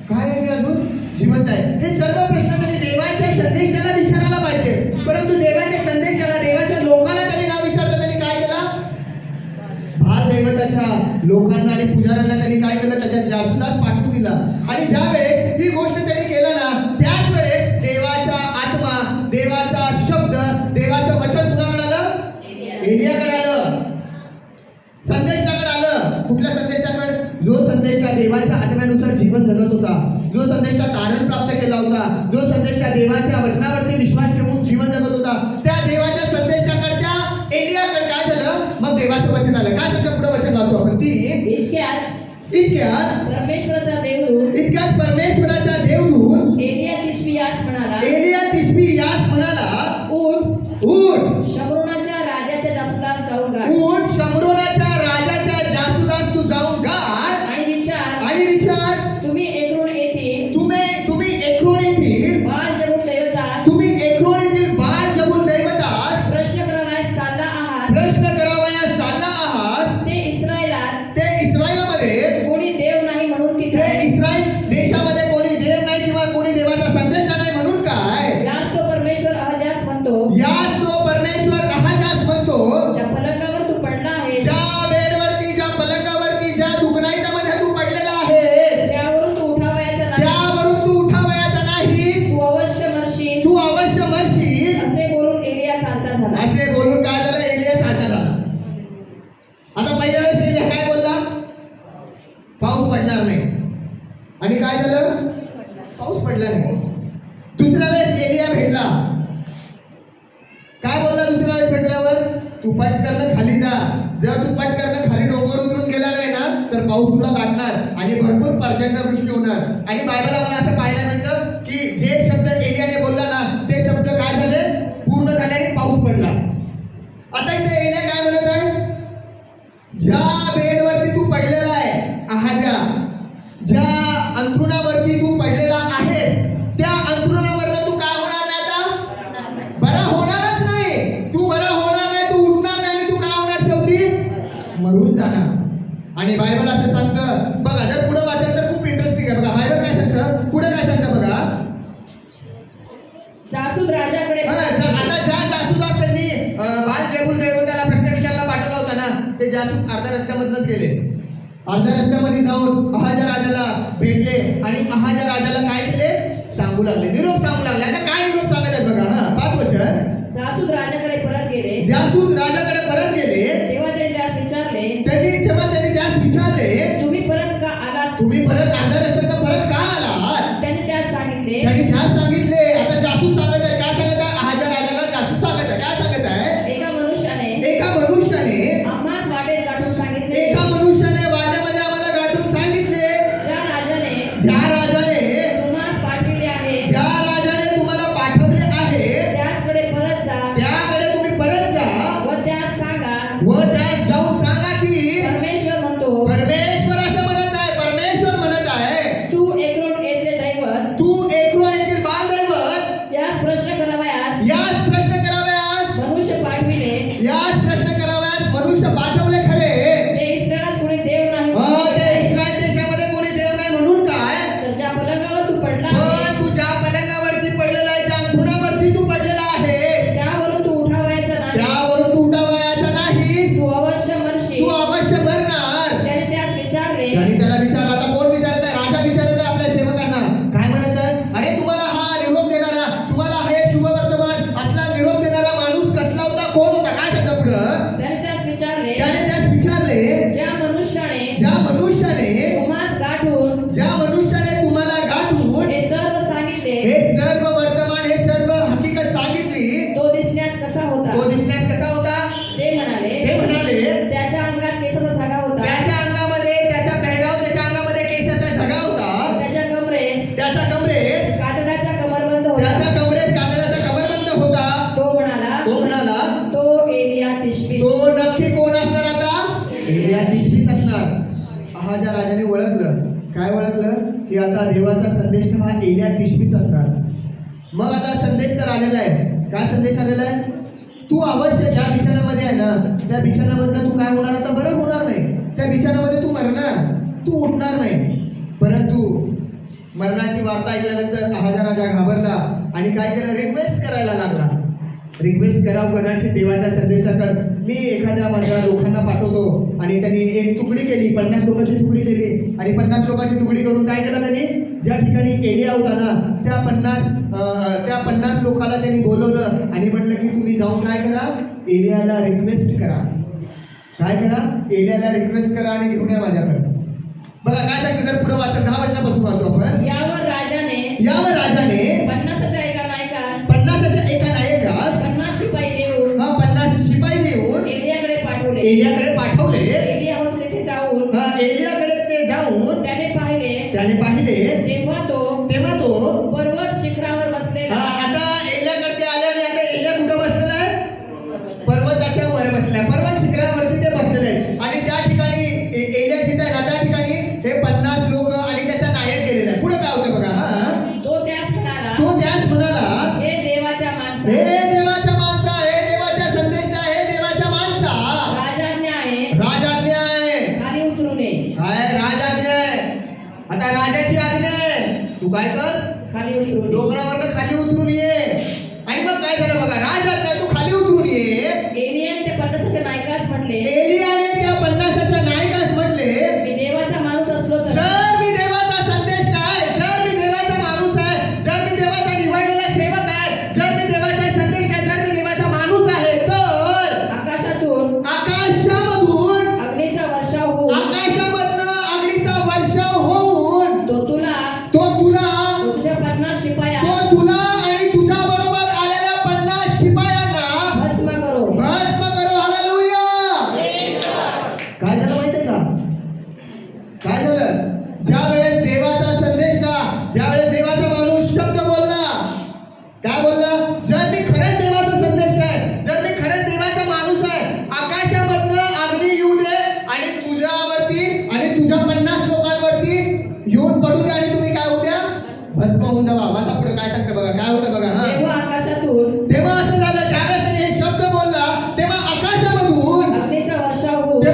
काय आहे? मी अजून जिवंत आहे. हे सर्व प्रश्न त्यांनी देवाच्या संदेशाला विचारायला पाहिजे. परंतु देवाच्या संदेशाला, देवाच्या लोकांना त्यांनी ना विचारता त्यांनी काय केलं? बाल दैवताच्या लोकांना आणि पुजाऱ्यांना त्यांनी काय केलं? त्याच्या जासूदास पाठवून दिला. आणि ज्या वेळेस ही गोष्ट त्यांनी केलं ना, देवाच्या आत्म्यानुसार जीवन जगत होता, जो संदेशचा तारण प्राप्त केला होता, जो संदेशच्या देवाच्या वचनावरती विश्वास ठेवून जीवन जगत होता, त्या देवाच्या संदेशाकडच्या एलियाकडे काय झालं? मग देवाचं वचन आलं. काय सांगतं पुढे वचन वाचू आपण? इतक्यात इतक्यात परमेश्वराचा देवदूत एलिया तिशबी यास म्हणाला, उठ शमरोनाच्या राजाच्या जासुदास जाऊन गाठ. उठ शमरोनाच्या राजाच्या जासुदास तू जाऊन गाठ आणि विचार तुम्ही एकरून येथील तुम्ही एकरोण येथील बाल जबून दैवतास तुम्ही एकरोण येथील बाळ जबून दैवतास प्रश्न करावयास चालला आहात. ते इस्रायलामध्ये कोणी देव नाही म्हणून की ते काय? इस्रायल देशामध्ये कोणी देव नाही किंवा कोणी देवाचा संदेश नाही म्हणून काय? यास तो परमेश्वर अहजास म्हणतो, यास तो परमेश्वर अहजास म्हणतो, ज्या पलंगावर तू पडला आहेस ज्या बेडवरती, ज्या पलंगावरती, ज्या दुखनाईतामध्ये तू पडलेला आहेस, त्यावरून तू उठावयाचा नाही, त्यावरून तू उठावयाचा नाहीस, तू अवश्य मरशील. तू अवश्य मरशील. असे बोलून एलिया चालता झाला. असे बोलून काय झालं? एलिया चालता झाला. आता पहिल्या वेळेस एलिया काय बोलला? पाऊस पडणार नाही. आणि काय झालं? पाऊस पडला नाही. दुसऱ्या वेळेस एलिया भेटला. काय बोलला दुसऱ्या वेळेस भेटल्यावर? तू पटकन खाली जा. जर तू पटकन खाली डोंगर उतरून गेला नाही ना तर पाऊस तुला गाठणार आणि भरपूर प्रचंड वृष्टी होणार. आणि बायबलला मला असं पाहायला मिळतं की जे शब्द एलियाने बोलला ना ते शब्द काय झाले? पूर्ण झाले आणि पाऊस पडला. आता इथे एलिया काय म्हणत आहे? ज्या बेडवरती तू पडलेला आहे आहाजा, ज्या अंथरुणावरती तू पडलेला आहेस, त्या अंथरुणावरनं तू काय होणार नाही? आता बरा होणारच नाही. तू बरा होणार नाही, तू उठणार नाही आणि तू काय होणार? शेवटी मरून जाणार. आणि बायबल असं सांगतं बघा, जर पुढे वाचलं तर खूप इंटरेस्टिंग आहे. बघा बायबल काय सांगतं, पुढे काय सांगतं बघा. जासूद राजाकडे आता ज्या जासूदास त्यांनी बाल जेबूल दैवताला प्रश्न विचारला पाठवला होता ना, ते जासूद अर्ध्या रस्त्यामधूनच गेले. अर्ध्या रस्त्यामध्ये जाऊन अहाजा राजाला भेटले आणि अहाजा राजाला काय केले? सांगू लागले, निरोप सांगू लागले. आता काय निरोप सांगत आहेत बघा. 5 वचन. जासूद राजाकडे परत गेले. जासूद राजाकडे परत गेले. तेव्हा त्यांनी त्यास विचारले, तेव्हा त्यांनी त्यास विचारले, तुम्ही परत का आलात? तुम्ही परत अर्ध्या रस्त्यात परत का आलात? त्यांनी त्यास सांगितले, त्यांनी त्यास सांगितले. आता जासूद सांगत आहे. काय सांगत आहे? अहाजा राजाला जासूद सांगत आहे. काय सांगत आहे? एका मनुष्याने आम्हास वाटेत गाठून सांगितले, एका मनुष्याने वाड्यामध्ये आम्हाला गाठून सांगितले, ज्या राजाने तुम्हास पाठविले आहे तुम्हाला पाठवले आहे त्याचकडे परत जा त्याकडे तुम्ही परत जा व त्यास सांगा, व त्यास जाऊन सांगा की परमेश्वर म्हणतो, परमेश्वर असं म्हणत आहे, परमेश्वर म्हणत आहे, तू एकरोण येथले दैवत, तू एकरोण येथील बाल दैवत यास प्रश्न करावयास मनुष्य पाठवले खरे, ते इस्रायलात कोणी देव नाही ते इस्रायल देशामध्ये कोणी देव नाही म्हणून काय? तर ज्या पलंगावर तू पडला पण आहेस, तू ज्या पलंगावरती पडलेला आहे, ज्या अंथरुणावरती तू पडलेला आहे, त्यावरून तू उठावयाचा नाही, त्यावरून तू उठावयाचा नाहीस, तू अवश्य मरशील. तू अवश्य मरणार. त्याने त्यास विचारले, आणि त्याला विचारलं. आता कोण विचारत आहे? राजा विचारत आहे आपल्या सेवकांना. काय म्हणत आहे? अरे तुम्हाला हा निरोप देणारा, तुम्हाला हे शुभवर्तमान असला निरोप देणारा माणूस कसला होता? कोण होता? काय सांगतं पुढं? त्याने त्यास विचारले, ज्या मनुष्याने तुम्हाला गाठून हे सर्व सांगितले, हे सर्व वर्तमान, हे सर्व हकीकत सांगितली, तो दिसण्यात कसा होता? तो दिसण्यास कसा होता? ते म्हणाले, त्याच्या अंगात केसाचा धागा होता, त्याच्या अंगामध्ये, त्याच्या पेहराव, त्याच्या अंगामध्ये केसाचा धगा होता, त्याच्या कमरेस कातडाचा कमरबंद होता. कातडाचा कमरबंद होता. तो म्हणाला, तो एलिया तिशबी. तो नक्की कोण असणार? आता एलिया तिशबीच असणार. अहाजा राजाने ओळखलं. काय ओळखलं? की आता देवाचा संदेश हा एलिया तिशबीच असणार. मग आता संदेश तर आलेला आहे. काय संदेश आलेला आहे? तू अवश्य ज्या बिछाण्यामध्ये आहे ना त्या बिछाण्यामधनं तू काय होणार? आता बरं होणार नाही. त्या बिछाण्यामध्ये तू मरणार, तू उठणार नाही. परंतु मरणाची वार्ता ऐकल्यानंतर अहाजा राजा घाबरला आणि काय केलं? रिक्वेस्ट करायला लागला. रिक्वेस्ट करावं कोणाची? देवाच्या संदेशाकडे. मी एखाद्या माझ्या लोकांना पाठवतो आणि त्यांनी एक तुकडी केली, 50 लोकांची तुकडी केली आणि 50 लोकांची तुकडी करून काय केलं त्यांनी? ज्या ठिकाणी एलिया होता ना त्या 50 लोकांना त्यांनी बोलवलं आणि म्हटलं की तुम्ही जाऊन काय करा? एलियाला रिक्वेस्ट करा. काय करा? एलियाला रिक्वेस्ट करा आणि घेऊन या माझ्याकडे. बघा काय सांगते जर पुढे वाचत 10 वचनापासून वाचू आपण. यावर राजाने 50च्या एका नायकास 50 शिपाई देऊन 50 शिपाई देऊन एलियाकडे पाठवले. एलियाकडे पाठवले. एलियाहून तेथे जाऊन एलियाकडे ते जाऊन त्याने पाहिले. तेव्हा तो पर्वत शिखरावर बसलेला. आता एलियाकडे ते आले आणि आता एलिया कुठं बसलेला आहे? पर्वताच्या वर बसलेला आहे. पर्वत शिखरावरती ते बसलेले आहे आणि त्या ठिकाणी एलिया जिथे आहे ना त्या ठिकाणी हे 50 लोक आणि त्याचा नायक गेलेला आहे. पुढे काय होतं बघा. तो त्यास म्हणाला, हे देवाच्या माणसा, हे देवाच्या संदेशा, हे देवाच्या माणसा, राजाज्ञा आहे, खाली उतरून ये. काय राजाज्ञा आहे? आता राजाची आज्ञा आहे, तू काय कर, खाली उतरून ये. डोंगरावरनं खाली उतरून ये. आणि मग काय झालं बघा, राजाज्ञा तू खाली उतरून ये. एलियाने त्या 50च्या नायकास म्हटले, एलियाने त्या 50च्या नायकास म्हटले, मी देवाचा माणूस असलो तर जर मी देवाचा संदेश आहे, जर मी देवाचा माणूस आहे, जर मी देवाचा निवडलेला सेवक आहे, जर मी देवाचा संदेश आहे, जर मी देवाचा माणूस आहे, तर आकाशामधून अग्नीचा वर्षाव होऊन आकाशामधनं अग्नीचा वर्षाव होऊन तो तुला तुझ्या 50 शिपाया आणि तुझ्या बरोबर आलेल्या 50 शिपायांना भस्म करो. हालेलुया. काय झालं माहितीये का? काय झालं? ज्या वेळेस देवाचा संदेश का, ज्या वेळेस देवाचा माणूस शब्द बोलला, काय बोलला? जर मी खरंच देवाचा संदेश आहे, जर मी खरंच देवाचा माणूस आहे, आकाशामधनं अग्नी येऊ दे आणि तुझ्यावरती आणि तुझ्या 50 लोकांवरती येऊन पडू दे आणि तुम्ही काय होऊ द्या? भस्म होऊन जावा. वाचा पुढे काय सांगतं बघा, काय होतं बघा. तेव्हा असं झालं, ज्यावेळेस त्याने हे शब्द बोलला तेव्हा आकाशामधून अग्नीचा वर्षाव होऊन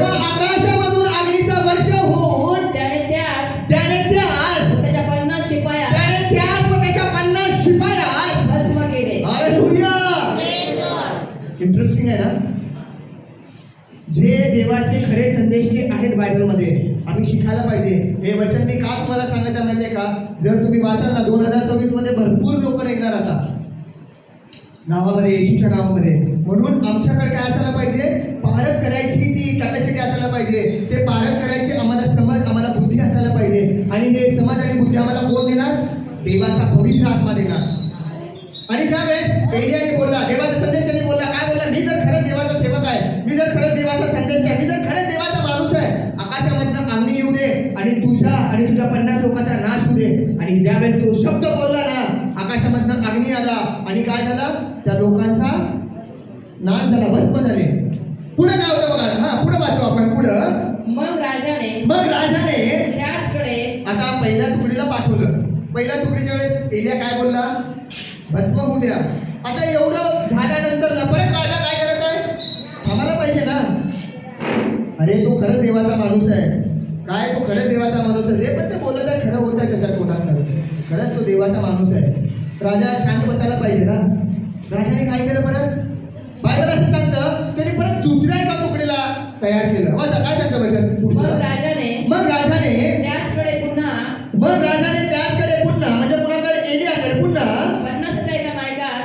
अग्नीचा वर्षाव होऊन त्याने त्यास त्याच्या 50 शिपाया त्याच्या 50 शिपायास भस्म केले. हालेलुया. इंटरेस्टिंग आहे ना? जे देवाचे खरे संदेश जे आहेत बायबलमध्ये आम्ही शिकायला पाहिजे. हे वचन मी का तुम्हाला सांगायचं माहितीये का? जर तुम्ही वाचाल ना 2026 मध्ये भरपूर लोक निघणार आता नावामध्ये, येशूच्या नावामध्ये. म्हणून आमच्याकडे काय असायला पाहिजे? पारख करायची ती कॅपॅसिटी असायला पाहिजे. ते पारख करायची आम्हाला समज, आम्हाला बुद्धी असायला पाहिजे. आणि हे समज आणि बुद्धी आम्हाला कोण देणार? देवाचा पवित्र आत्मा देणार. आणि ज्या वेळेस एलियाने बोलला, देवाचा संदेश त्यांनी बोलला, काय बोलला? मी जर खरंच देवाचा सेवक आहे, मी जर खरंच देवाचा संदेश आहे, मी जर खरंच देवाचा माणूस आहे, आकाशामधनं अग्नी येऊ दे आणि तुझ्या 50 लोकांचा नाश होऊ दे. आणि ज्या वेळेस तो शब्द बोलला ना, आकाशामधनं अग्नी आला आणि काय झाला? त्या लोकांचा नाश झाला, भस्म झाले. पुढे काय होतं बघा. पुढे वाचू आपण. पुढं मग राजाने त्याचकडे आता पहिल्या तुकडीला पाठवलं. पहिल्या तुकडीच्या वेळेस एलिया काय बोलला? भस्म होऊ द्या. आता एवढं झाल्यानंतर ना परत राजा काय करत आहे? थांबायला पाहिजे ना. अरे तो खरंच देवाचा माणूस आहे. काय तो खरंच देवाचा माणूस आहे? जे पण ते बोलत आहे खरं होत आहे त्याच्या तोंडात. खरंच तो देवाचा माणूस आहे. राजा शांत बसायला पाहिजे ना. राजाने काय केलं परत? बायबल असं सांगतं त्यांनी परत दुसऱ्या एका तुकडीला तयार केलं. वाचा काय सांगतं वचन? मग राजाने त्याचकडे पुन्हा म्हणजे कुणाकडे? एलियाकडे पुन्हा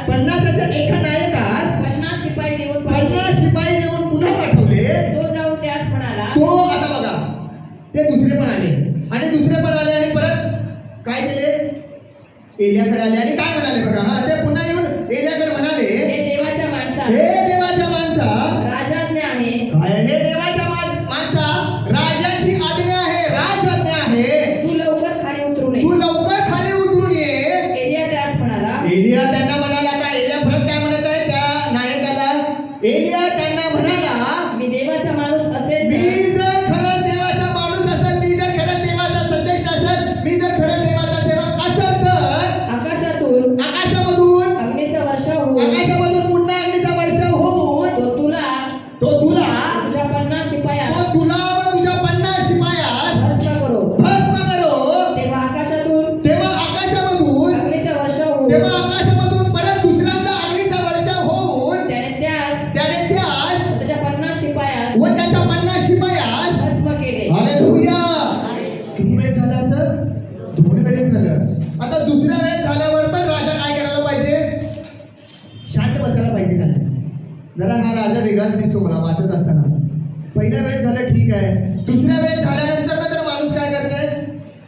50च्या एका नायकास 50 शिपाई देऊन 50 शिपाई देऊन पुन्हा पाठवले. तो जाऊन त्यास म्हणाला, तो आता बघा ते दुसरे पण आले आणि परत काय केले? एलियाकडे आले आणि काय म्हणाले बघा. ते पुन्हा येऊन एलियाकडे म्हणाले, हे देवाच्या माणसा, राजाज्ञा आहे. काय? हे देवाच्या माणसा, राजाची आज्ञा आहे, राजआज्ञा आहे. तू लवकर खाली उतरून ये. एलिया त्यास म्हणाला. एलिया त्यांना म्हणाला. आता एलिया परत काय म्हणत आहे त्या नायकाला? एलिया त्यांना म्हणाला, मी देवाचा माणूस असेल मी तर जर खरंच देवाचा माणूस असेल, मी जर खरंच देवाचा संदेश असेल, मी जर खरंच देवाचा सेवक असेल तर आकाशामधून अग्नीचा वर्षाव होऊन पुन्हा अग्नीचा वर्षाव होऊन तो तुला तुझ्या 50 शिपाया भस्म करो. तेव्हा आकाशामधून अग्नीचा वर्षाव होऊन तेव्हा आकाशामधून परत दुसऱ्यांदा अग्नीचा वर्षाव होऊन त्याने त्यास त्याच्या 50 शिपायास व त्याच्या 50 शिपायास भस्म केले. हालेलुया. किती वेळेस झालं असं? 2 वेळेस झालं. आता दुसऱ्या वेळेस झाल्यावर पण राजा काय करायला पाहिजे? शांत बसायला पाहिजे का? जरा हा राजा वेगळाच दिसतो मला वाचत असताना. पहिल्या वेळेस झालं ठीक आहे, दुसऱ्या वेळेस झाल्यानंतर तर माणूस काय करतोय?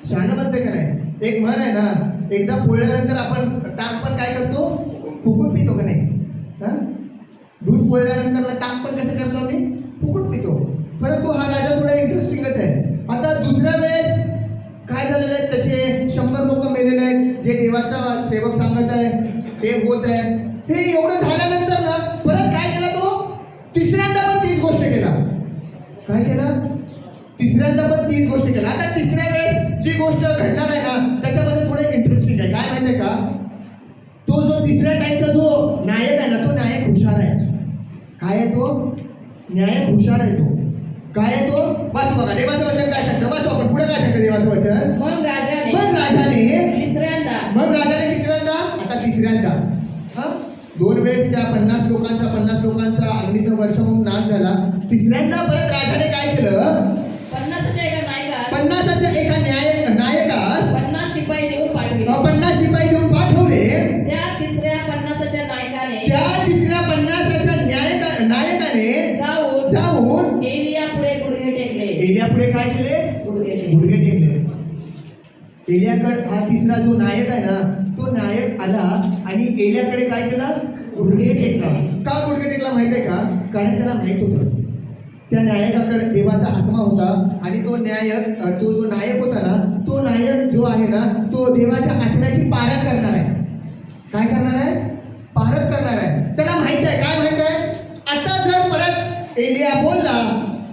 शहाणं म्हणते का नाही? एक म्हण आहे ना, एकदा पोळल्यानंतर आपण ताक पण काय करतो? फुकून पितो का नाही? हा, दूध पोळल्यानंतर ना ताक पण कसं करतो आम्ही? फुकून पितो. परंतु हा राजा थोडा इंटरेस्टिंगच आहे. आता दुसऱ्या वेळेस काय झालेलं आहे, त्याचे 100 लोक मेलेले आहेत. जे देवाचा सेवक सांगत आहे ते होत आहे. हे एवढं झाल्यानंतर ना परत काय केला तो? तिसऱ्यांदा पण तीच गोष्ट केला. काय केला? तिसऱ्यांदा पण तीच गोष्ट केला. आता तिसऱ्या वेळेस जी गोष्ट घडणार आहे ना त्याच्यामध्ये थोडं इंटरेस्टिंग आहे. काय माहिती आहे का? तो जो तिसऱ्या टाईमचा जो नायक आहे ना, तो नायक हुशार आहे. काय आहे तो? नायक हुशार आहे. तो काय आहे तो? वाचू बघा, देवाचं वचन काय सांगतं? वाचू आपण, पुढे काय सांगतं देवाचं वचन? मग राजाने तिसऱ्यांदा. मग राजाने कितव्यांदा? आता तिसऱ्यांदा. हा, 2 वेळेस त्या 50 लोकांचा अग्नीचं वर्ष म्हणून नाश झाला. तिसऱ्यांदा परत राजाने काय केलं? 50च्या एका नायकास 50च्या एका नायकास 50 शिपाई देऊन पाठविले. 50 शिपाई देऊन पाठवले. त्या तिसऱ्या 50च्या नायकाने नायकाने जाऊन एलिया पुढे गुडघे टेकले. एलिया पुढे काय केले? गुडघे टेकले. एलियाकडे हा तिसरा जो नायक आहे ना, तो नायक आला आणि एलियाकडे काय केला? गुडघे टेकला. का गुडघे टेकला माहिती आहे का? कारण त्याला माहित होतं त्या नायकाकडे देवाचा आत्मा होता आणि तो जो नायक होता ना, तो नायक जो आहे ना, तो देवाच्या आत्म्याची पारख करणार आहे. काय करणार आहे? पारख करणार आहे. त्याला माहित आहे. काय माहित आहे? आता जर परत एलिया बोलला,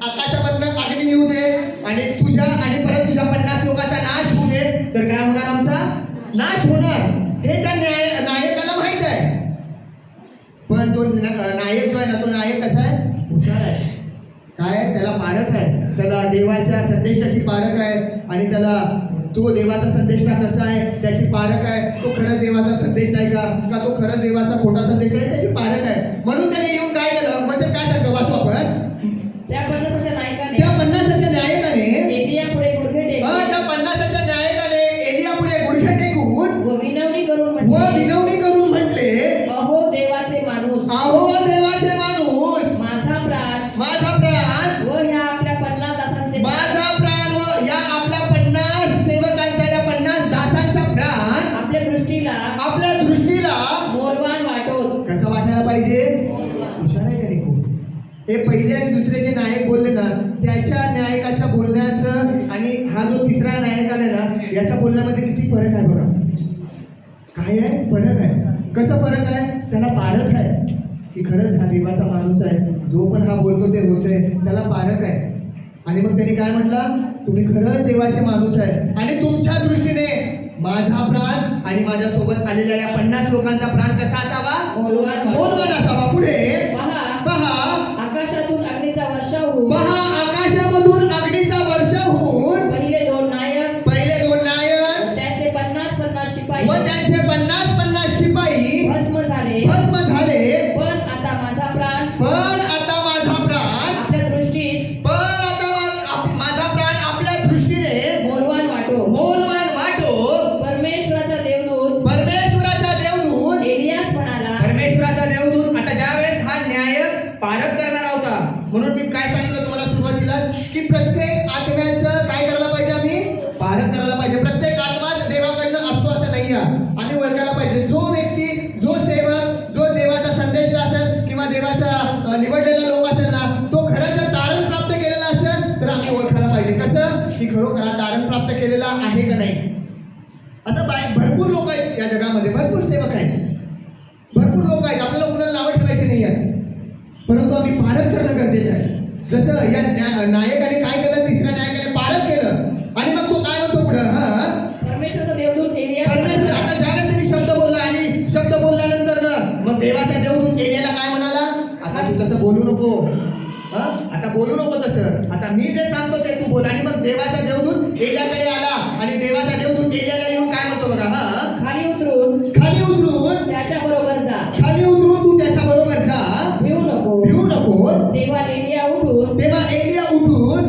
आकाशामधनं अग्नी येऊ दे आणि परत तुझ्या 50 लोकांचा नाश होऊ दे, तर काय होणार? आमचा नाश होणार. हे त्या नायकाला माहित आहे. पण तो नायक जो आहे ना, तो नायक कसा आहे? हुशार आहे. काय? त्याला पारख आहे. त्याला देवाच्या संदेशाची पारख आहे आणि त्याला तो देवाचा संदेश कसा आहे त्याची पारख आहे. तो खरंच देवाचा संदेश आहे का तो खरंच देवाचा खोटा संदेश आहे त्याची पारख आहे. म्हणून त्याने येऊन काय केलं? वचन काय सांगतं? वाचू आपण. त्या 50च्या नायकाने एलिया पुढे गुडघे टेकले. त्या 50च्या नायकाने एलिया पुढे गुडघे टेकून व विनवणी करून म्हटले, अहो देवाचे माणूस, माझा प्राण व ह्या आपल्या 50 दासांचे माझा प्राण व या आपल्या 50 सेवकांचा, या 50 दासांचा प्राण आपल्या दृष्टीला मोलवान वाटोत. कसा वाटायला पाहिजे? हुशार आहे त्याने खूप. हे पहिले आणि दुसरे जे नायक बोलले ना, त्याच्या नायकाच्या बोलण्याचं आणि हा जो तिसरा नायक आला ना, याच्या बोलण्यामध्ये किती फरक आहे बघा. काय आहे? फरक आहे. कसं फरक आहे? त्याला पारख आहे की खरंच हा देवाचा माणूस आहे. जो पण हा बोलतो ते होतंय. त्याला पारख आहे. आणि मग त्यांनी काय म्हटलं? तुम्ही खरंच देवाचे माणूस आहे आणि तुमच्या दृष्टीने माझा प्राण आणि माझ्यासोबत आलेल्या या 50 लोकांचा प्राण कसा असावा? मोलवान असावा. पुढे पहा, आकाशातून अग्नीचा वर्षाव होऊन आकाशामधून अग्नीचा वर्षाव होऊन पहिले दोन नायक त्यांचे 50 शिपाई व त्यांचे 50 शिपाई भस्म झाले. पण आता माझा प्राण आपल्या दृष्टीने मोलवान वाटो. परमेश्वराचा देवदूत एलियास म्हणाला. आता ज्यावेळेस हा न्यायक पारख करणार होता, म्हणून मी काय सांगितलं तुम्हाला सुरुवातीला की प्रत्येक आत्म्याचं काय करायला पाहिजे? आम्ही पारख करायला पाहिजे. प्रत्येक आत्माच देवाकडनं असतो असं नाही आहे. आम्ही ओळखायला पाहिजे. जो व्यक्ती, जो सेवक, जो देवाचा संदेश असेल किंवा देवाचा निवडलेला लोक असेल ना, तो खरं जर तारण प्राप्त केलेला असेल तर आम्ही ओळखायला पाहिजे. कसं? की खरोखर तारण प्राप्त केलेला आहे का नाही. असं भरपूर लोक आहेत या जगामध्ये, भरपूर सेवक आहेत, भरपूर लोक आहेत. आपल्याला कुणाला नावं ठेवायचे नाही आहेत, परंतु आम्ही पारख करणं गरजेचं आहे. जसं या नायकाने काय केलं? तिसऱ्या नायकाने पारख केलं आणि मग तो काय म्हणतो पुढं? परमेश्वराचा देवदूत एलियास. आता ज्यावेळेस त्यांनी शब्द बोलला आणि शब्द बोलल्यानंतर ना मग देवाचा देवदूत एलियाला काय म्हणाला? आता तू तसं बोलू नको. आता बोलू नको तसं. आता मी जे सांगतो ते तू बोल. आणि मग देवाचा देवदूत एलियाकडे आला आणि देवाचा देवदूत एलियाला येऊन काय म्हणतो बघा? खाली उतरून त्याच्या बरोबर जा. तू त्याच्या बरोबर जा. भिवू नको. तेव्हा एलिया उठून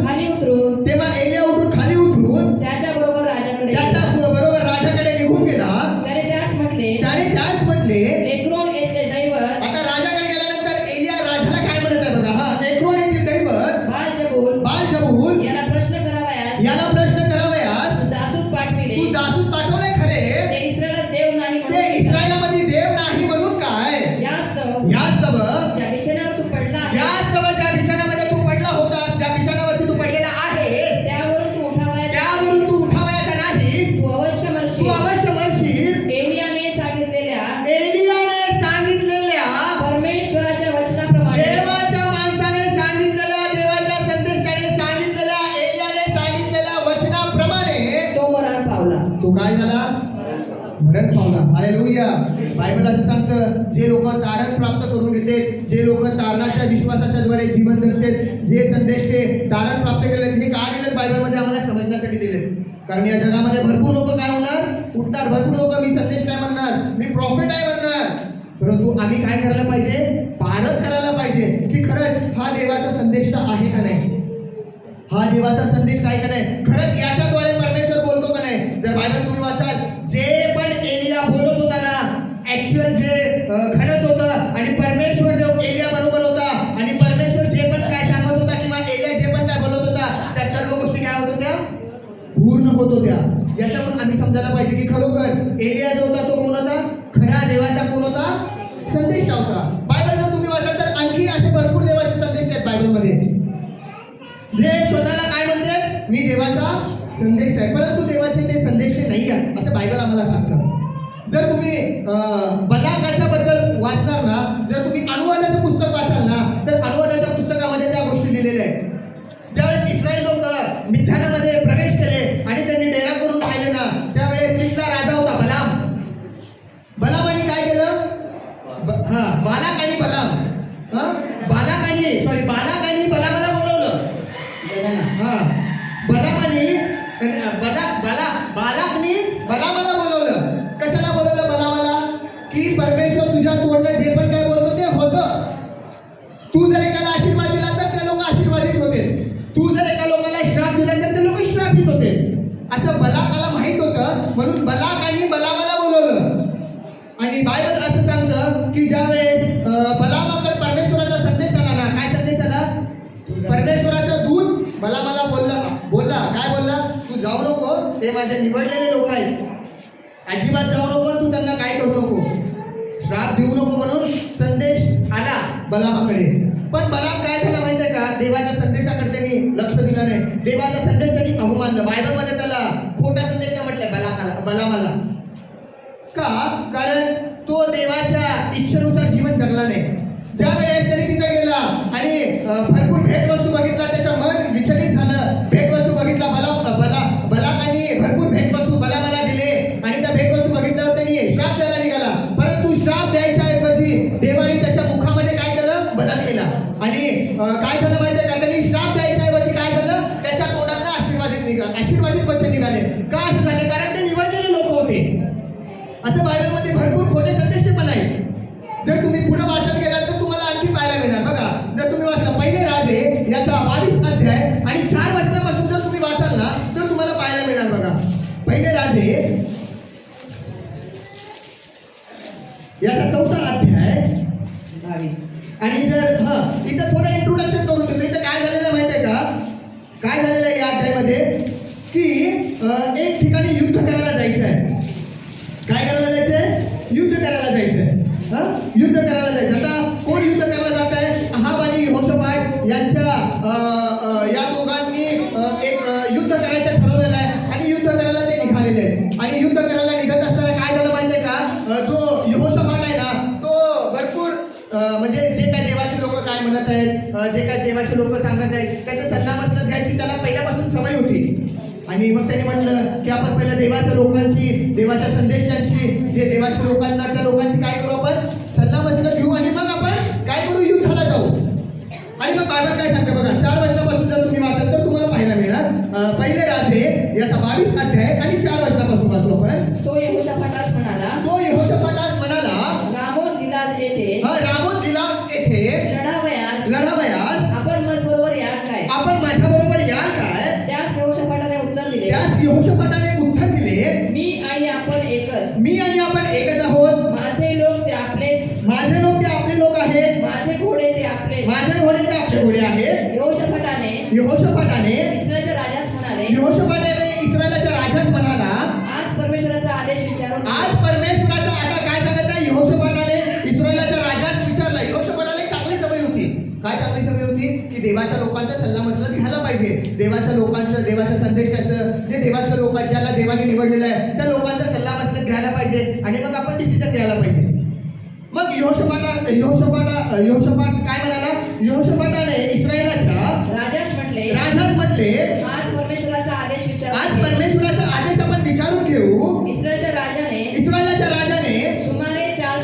खाली उतरून खाली उतरून त्याच्या बरोबर राजाकडे निघून गेला. त्याने त्यास म्हटले एक्रोन येथले दैवत. आता राजाकडे गेल्यानंतर एलिया राजाला काय म्हणत आहे बघा? एक्रोन येथील दैवत बाल जबूल याला याला प्रश्न करावयास जासूस बायबल असं सांगतं, जे लोक तारण प्राप्त करून घेते, जे लोक तारणाच्या विश्वासाच्या द्वारे जीवन जगते, जे संदेश ते तारण प्राप्त केले, हे का दिलेत बायबलमध्ये आम्हाला समजण्यासाठी दिलेत. कारण या जगामध्ये भरपूर लोक काय होणार, उठणार, भरपूर लोक मी संदेश काय म्हणणार, मी प्रॉफिट आहे म्हणणार. परंतु आम्ही काय करायला पाहिजे, पारख करायला पाहिजे की खरंच हा देवाचा संदेश आहे का नाही, हा देवाचा संदेश आहे का नाही, खरंच याच्याद्वारे परमेश्वर बोलतो का नाही. जर बायबल तुम्ही वाचाल, जे पण एलिया बोलत होता ना, ऍक्च्युअल जे घडत होतं आणि परमेश्वर देव एलिया बरोबर होता आणि परमेश्वर जे पण काय सांगत होता किंवा एलिया जे पण काय बोलत होता, त्या सर्व गोष्टी काय होत होत्या, पूर्ण होत होत्या. याच्यावरून आम्ही समजायला पाहिजे की खरोखर एलिया जो होता तो कोण होता, खरा देवाचा कोण होता, संदेश होता. बायबल जर तुम्ही वाचाल तर आणखी असे भरपूर देवाचे संदेश आहेत बायबलमध्ये, जे स्वतःला काय म्हणते, मी देवाचा संदेश आहे, परंतु देवाचे ते संदेश नाही आहे असं बायबल आम्हाला सांगतं. जर तुम्ही बलाकाच्या बद्दल वाचणार ना, जर तुम्ही अनुवादाचं पुस्तक वाचाल ना, तर अनुवादाच्या पुस्तकामध्ये त्या गोष्टी लिहिलेल्या आहेत. ज्यावेळेस इस्रायल लोक मिथ्यानामध्ये प्रवेश केले आणि त्यांनी डेरा करून पाहिले ना, त्यावेळेस तिथला राजा होता बलाम. बलामाने काय केलं, बालाक आणि बलाम, बालाकाने बलामाला बोलवलं. बलामाने बालाकने बलामाला बोलवलं. कशाला बोलवलं बलामाला, की परमेश्वर तुझ्या तोंडनं जे पण काय बोलतो ते होतं. तू जर एकाला आशीर्वाद दिला तर ते लोक आशीर्वादित होते, तू जर एका लोकाला श्राप दिला तर ते लोक श्रापित होते, असं बलाकाला माहित होतं. म्हणून बलाकाने बलामाला बोलवलं. आणि बायबल असं सांगतं की ज्या वेळेस बलामाकडे परमेश्वराचा संदेश आला ना, काय संदेश आला, परमेश्वराचा दूत बलामाला बोलला काय बोलला, तू जाऊ नको, ते माझे निवडलेले लोक आहेत, अजिबात जाऊ नको, तू त्यांना काय करू नको, श्राप देऊ नको, म्हणून संदेश आला बलामाकडे. पण बलाम काय झाला माहितीये का, देवाच्या संदेशाकडे त्यांनी लक्ष दिलं नाही, देवाचा संदेश त्यांनी अवमानलं. बायबलमध्ये त्याला खोटा संदेश नाही म्हटलंय बलामाला. का, कारण तो देवाच्या इच्छेनुसार जीवन जगला नाही. ज्या वेळेस त्याने तिथे गेला आणि भरपूर भेटवस्तू बघितला, त्याचं मन विचलित झालं. भेटवस्तू बघितला, बलाकाने भरपूर भेटवस्तू बलामाला दिले आणि त्या भेटवस्तू बघितल्यावर त्यांनी श्राप द्यायला निघाला. परंतु श्राप द्यायच्या ऐवजी देवाने त्याच्या मुखामध्ये काय केलं, बदल केला. आणि काय झालं माहितीये का, त्यांनी श्राप द्यायच्या ऐवजी काय झालं, त्याच्या तोंडातनं आशीर्वादित वचन निघाले. का असं झाले, कारण ते निवडलेले लोक होते. असं बायबलमध्ये भरपूर खोटे संदेश पण आहेत. जर तुम्ही पुढे वाचन केलं तर तुम्हाला आणखी पाहायला मिळणार. बघा, जर तुम्ही वाचला पहिले राजे याचा 22 अध्याय आणि 4 वचनापासून जर तुम्ही वाचाल ना, तर तुम्हाला पाहायला मिळणार. बघा, पहिले राजे याचा 4था अध्याय 22. आणि जर इथं थोडं इंट्रोडक्शन करून देतो. इथं काय झालेलं माहितीये का, काय झालेलं आहे या अध्यायामध्ये, की एक ठिकाणी युद्ध करायला जायचं आहे. काय करायला जायचंय, युद्ध करायला जायचंय. युद्ध करायला जायचं. आता कोण युद्ध करायला जात आहे, अहाब आणि यहोशाफाट यांच्या या दोघांनी एक युद्ध करायचं ठरवलेलं आहे आणि युद्ध करायला ते निघालेले आहेत. आणि युद्ध करायला निघत असताना काय झालं माहितीये का, जो यहोशाफाट आहे ना, तो भरपूर म्हणजे जे काय देवाचे लोक काय म्हणत आहेत, जे काय देवाचे लोक सांगत आहेत, त्याचा सल्ला मसलत घ्यायची त्याला पहिल्यापासून सवय होती. आणि मग त्यांनी म्हटलं की आपण पहिलं देवाच्या लोकांची, देवाच्या संदेशांची, जे देवाच्या लोकांना त्या लोकांची काय करू, आपण सल्ला मसलत घेऊ आणि मग आपण काय करू, युद्धाला जाऊ. आणि मग बायबल काय सांगते बघा, 4 वचनापासून जर तुम्ही वाचाल तर तुम्हाला पाहायला मिळणार. पहिले राजे याचा 22 अध्याय आणि 4 वचनापासून वाचू आपण. तो यहोशाफाटास म्हणाला, रामोत गिलाद येथे लढावयास आपण माझ्याबरोबर याल काय, आपण माझ्याबरोबर याल काय. त्यास यहोशाफाटाने उत्तर दिले, त्यास यहोशाफाटाने उत्तर दिले, मी आणि आपण एकच आहोत. माझे लोक ते आपलेच लोक आहेत, माझे घोडे ते आपले आपले घोडे आहेत. यहोशाफाटाने इस्रायलच्या राजास म्हणाला, आज परमेश्वराचा आदेश विचारून आता काय सांगत आहे, यहोशाफाटाने इस्रायलच्या राजास विचारलं. यहोशाफाटाला चांगली सवय होती. काय चांगली सवय होती, की देवाच्या लोकांचा सल्ला मसलत घ्यायला पाहिजे. देवाच्या लोकांचं, देवाच्या संदेशाचं, जे देवाच्या लोक ज्याला देवाने निवडलेलं आहे त्या लोकांचा सल्ला मसलत घ्यायला पाहिजे आणि मग आपण डिसिजन घ्यायला पाहिजे. मग यहोशाफाट काय म्हणाला, यहोशाफाटाने इस्रायलाच्या राजास म्हटले, आज परमेश्वराचा आदेश आपण विचारून घेऊ. इस्रायलच्या राजाने सुमारे 4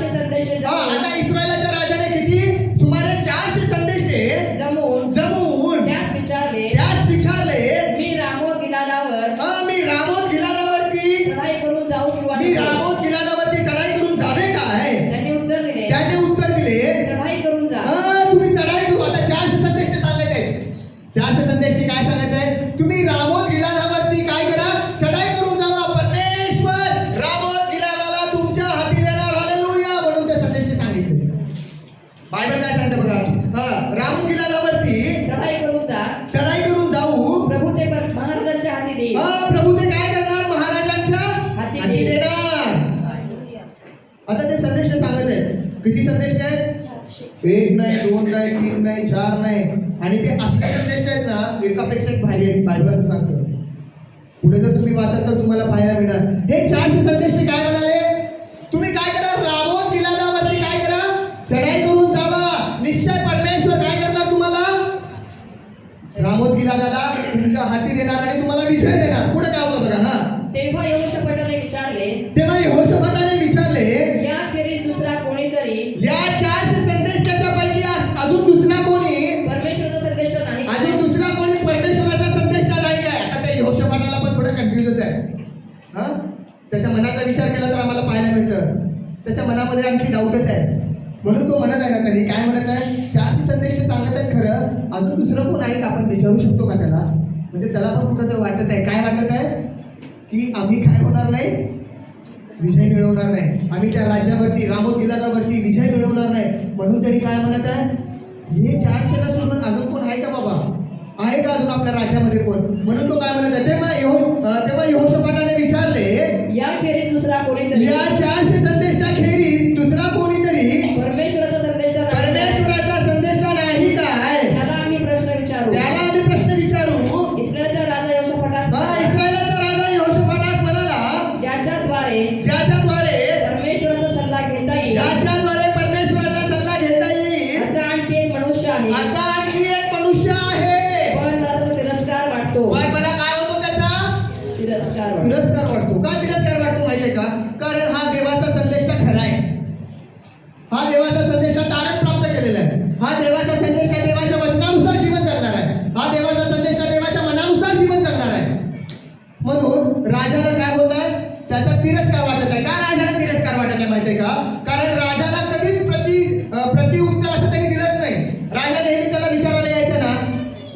काय सांगत आहे? तुम्ही रामोत गिलादावरती काय करा? चढाई करून जावा. परमेश्वर रामोत गिलादाला तुमच्या हाती देणार. हालेलुया म्हणून ते संदेश सांगितले. बायबल काय सांगतं बघा. रामोत गिलादावरती चढाई करून जा, चढाई करून जाऊ. प्रभू ते महाराजांच्या हाती देईल. प्रभू ते काय करणार? महाराजांच्या हाती हाती देणार. आता ते संदेश सांगत आहे. किती संदेश आहेत? 1 नाही, 2 नाही, 3 नाही, 4 नाही. आणि ते असले संदेश आहेत ना, एकापेक्षा एक भारी आहेत. बायबल असं सांगतं. पुढे जर तुम्ही वाचाल तर तुम्हाला पाहायला मिळणार. हे 4 संदेश ते काय म्हणाले? तुम्ही काय करा? रामोत गिलादावरती काय करा? चढाई करून जावा. निश्चय परमेश्वर काय करणार तुम्हाला? रामोत गिलादाला तुमच्या हाती देणार आणि तुम्हाला विजय देणार. पुढे काय होतं बघा. तेव्हा यहोशाफाटाने विचारले, तेव्हा यहोशाफाटाने विचारले, याखेरीज दुसरा कोणीतरी या 400 संदेशाच्या पैकी अजून दुसरा कोणी? परमेश्वराचा संदेश नाही का? अजून दुसरा कोणी परमेश्वराचा संदेश नाही काय? आता त्या यहोशाफाटाला पण थोडं कन्फ्युजच आहे. त्याच्या मनाचा विचार केला तर आम्हाला पाहायला मिळतं त्याच्या मनामध्ये आणखी डाऊटच आहे. म्हणून तो म्हणत आहे ना, त्यांनी काय म्हणत आहे? 400 संदेश ते सांगत आहेत खरं, अजून दुसरं कोण आहे का? आपण विचारू शकतो का त्याला? म्हणजे त्याला पण कुठं तर वाटत आहे. काय वाटत आहे? की आम्ही काय होणार नाही? विजय मिळवणार नाही. आम्ही त्या राज्यावरती रामोत गिलादावरती विजय मिळवणार नाही. म्हणून तरी काय म्हणत आहे? हे 400ला सोडून अजून कोण आहे का बाबा? आहे का अजून आपल्या राज्यामध्ये कोण? म्हणून तो काय म्हणत आहे? तेव्हा यहोशाफाटाने विचारले, याखेरीज दुसरा कोणीतरी या 400 संदेशाखेरीज दुसरा कोणीतरी परमेश्वराचा संदेश नाही का? परमेश्वराचा संदेश नाही काय? त्याला आम्ही प्रश्न विचारू. त्याला आम्ही प्रश्न विचारू. इस्रायलचा राजा यहोशाफाटास इस्रायलाचा राजा यहोशाफाटास म्हणाला, ज्याच्याद्वारे परमेश्वराचा सल्ला घेता येईल, ज्याच्याद्वारे परमेश्वराचा सल्ला घेता येईल, असा आणखी एक मनुष्य आहे. असा आणखी एक मनुष्य आहे. पण मला त्याचा तिरस्कार वाटतो. पण मला काय होतो त्याचा? तिरस्कार वाटतो. तिरस्कार वाटतो. का तिरस्कार वाटतो माहितीये का? कारण हा देवाचा संदेश खरा आहे. हा देवाचा संदेश तारण प्राप्त केलेला आहे. हा देवाचा संदेश देवाच्या वचनानुसार जीवन जगणार आहे. हा देवाचा संदेश देवाच्या मनानुसार जीवन जगणार आहे. म्हणून राजाला काय होत आहे? त्याचा तिरस्कार वाटत आहे. का राजाला तिरस्कार वाटत आहे माहितीये का? कारण राजाला कधीच प्रत्युत्तर असं त्यांनी दिलंच नाही. राजा नेहमी त्याला विचारायला यायचा ना,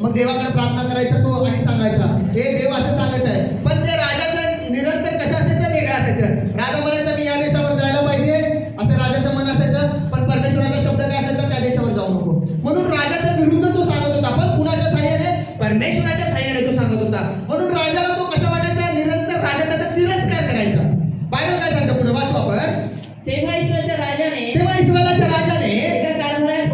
मग देवाकडे प्रार्थना करायचा तो आणि सांगायचा, हे देव असं सांगत आहे. पण ते राजाचं निरंतर कसं असायचं? वेगळं असायचं. राजा म्हणायचा मी या देशावर जायला पाहिजे असं राजाचं मन असायचं. पण परमेश्वराचा शब्द काय असायचा? त्या देशावर जाऊ नको. म्हणून राजाच्या विरुद्ध तो सांगत होता. पण कुणाच्या साह्याने? परमेश्वराच्या साह्याने तो सांगत होता. म्हणून राजाला तो कसा वाटायचा? निरंतर राजा त्याचा तिरस्कार करायचा. बायबल काय सांगतं पुढे? वाचू आपण. तेव्हा इस्रायलच्या राजाने एका कारभारास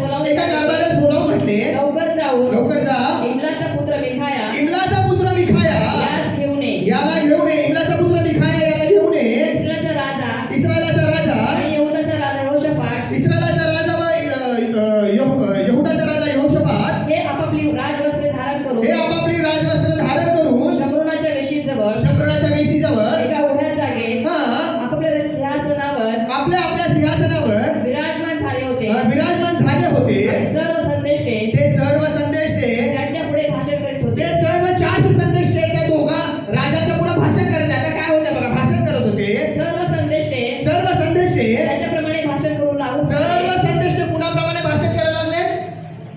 बोलावून म्हटले, लवकर जाऊन लवकर जा. इमलाचा पुत्र मिखाया इमलाचा पुत्र मिखाया यास घेऊन ये. याला घेऊन ये. इमलाचा पुत्र मिखाया याला घेऊन ये. इस्रायलचा राजा आणि यहूदाचा राजा यहोशाफाट इस्रायलाचा राजा व यहूदाचा राजा यहोशाफाट हे आपापली राजवस्त्रे धारण करून शम्रोनाच्या वेशीजवळ एका उभ्या जागेत आपल्या सिंहासनावर विराजमान झाले होते. आणि सर्व संदेश त्यांच्या पुढे भाषण करीत होते. ते सर्व 400 संदेश त्या दोघा राजाच्या पुढे भाषण करत. आता काय होतं बघा? भाषण करत होते. सर्व संदेश त्याच्याप्रमाणे भाषण करू लागू. सर्व संदेश कुणाप्रमाणे भाषण करायला लागले?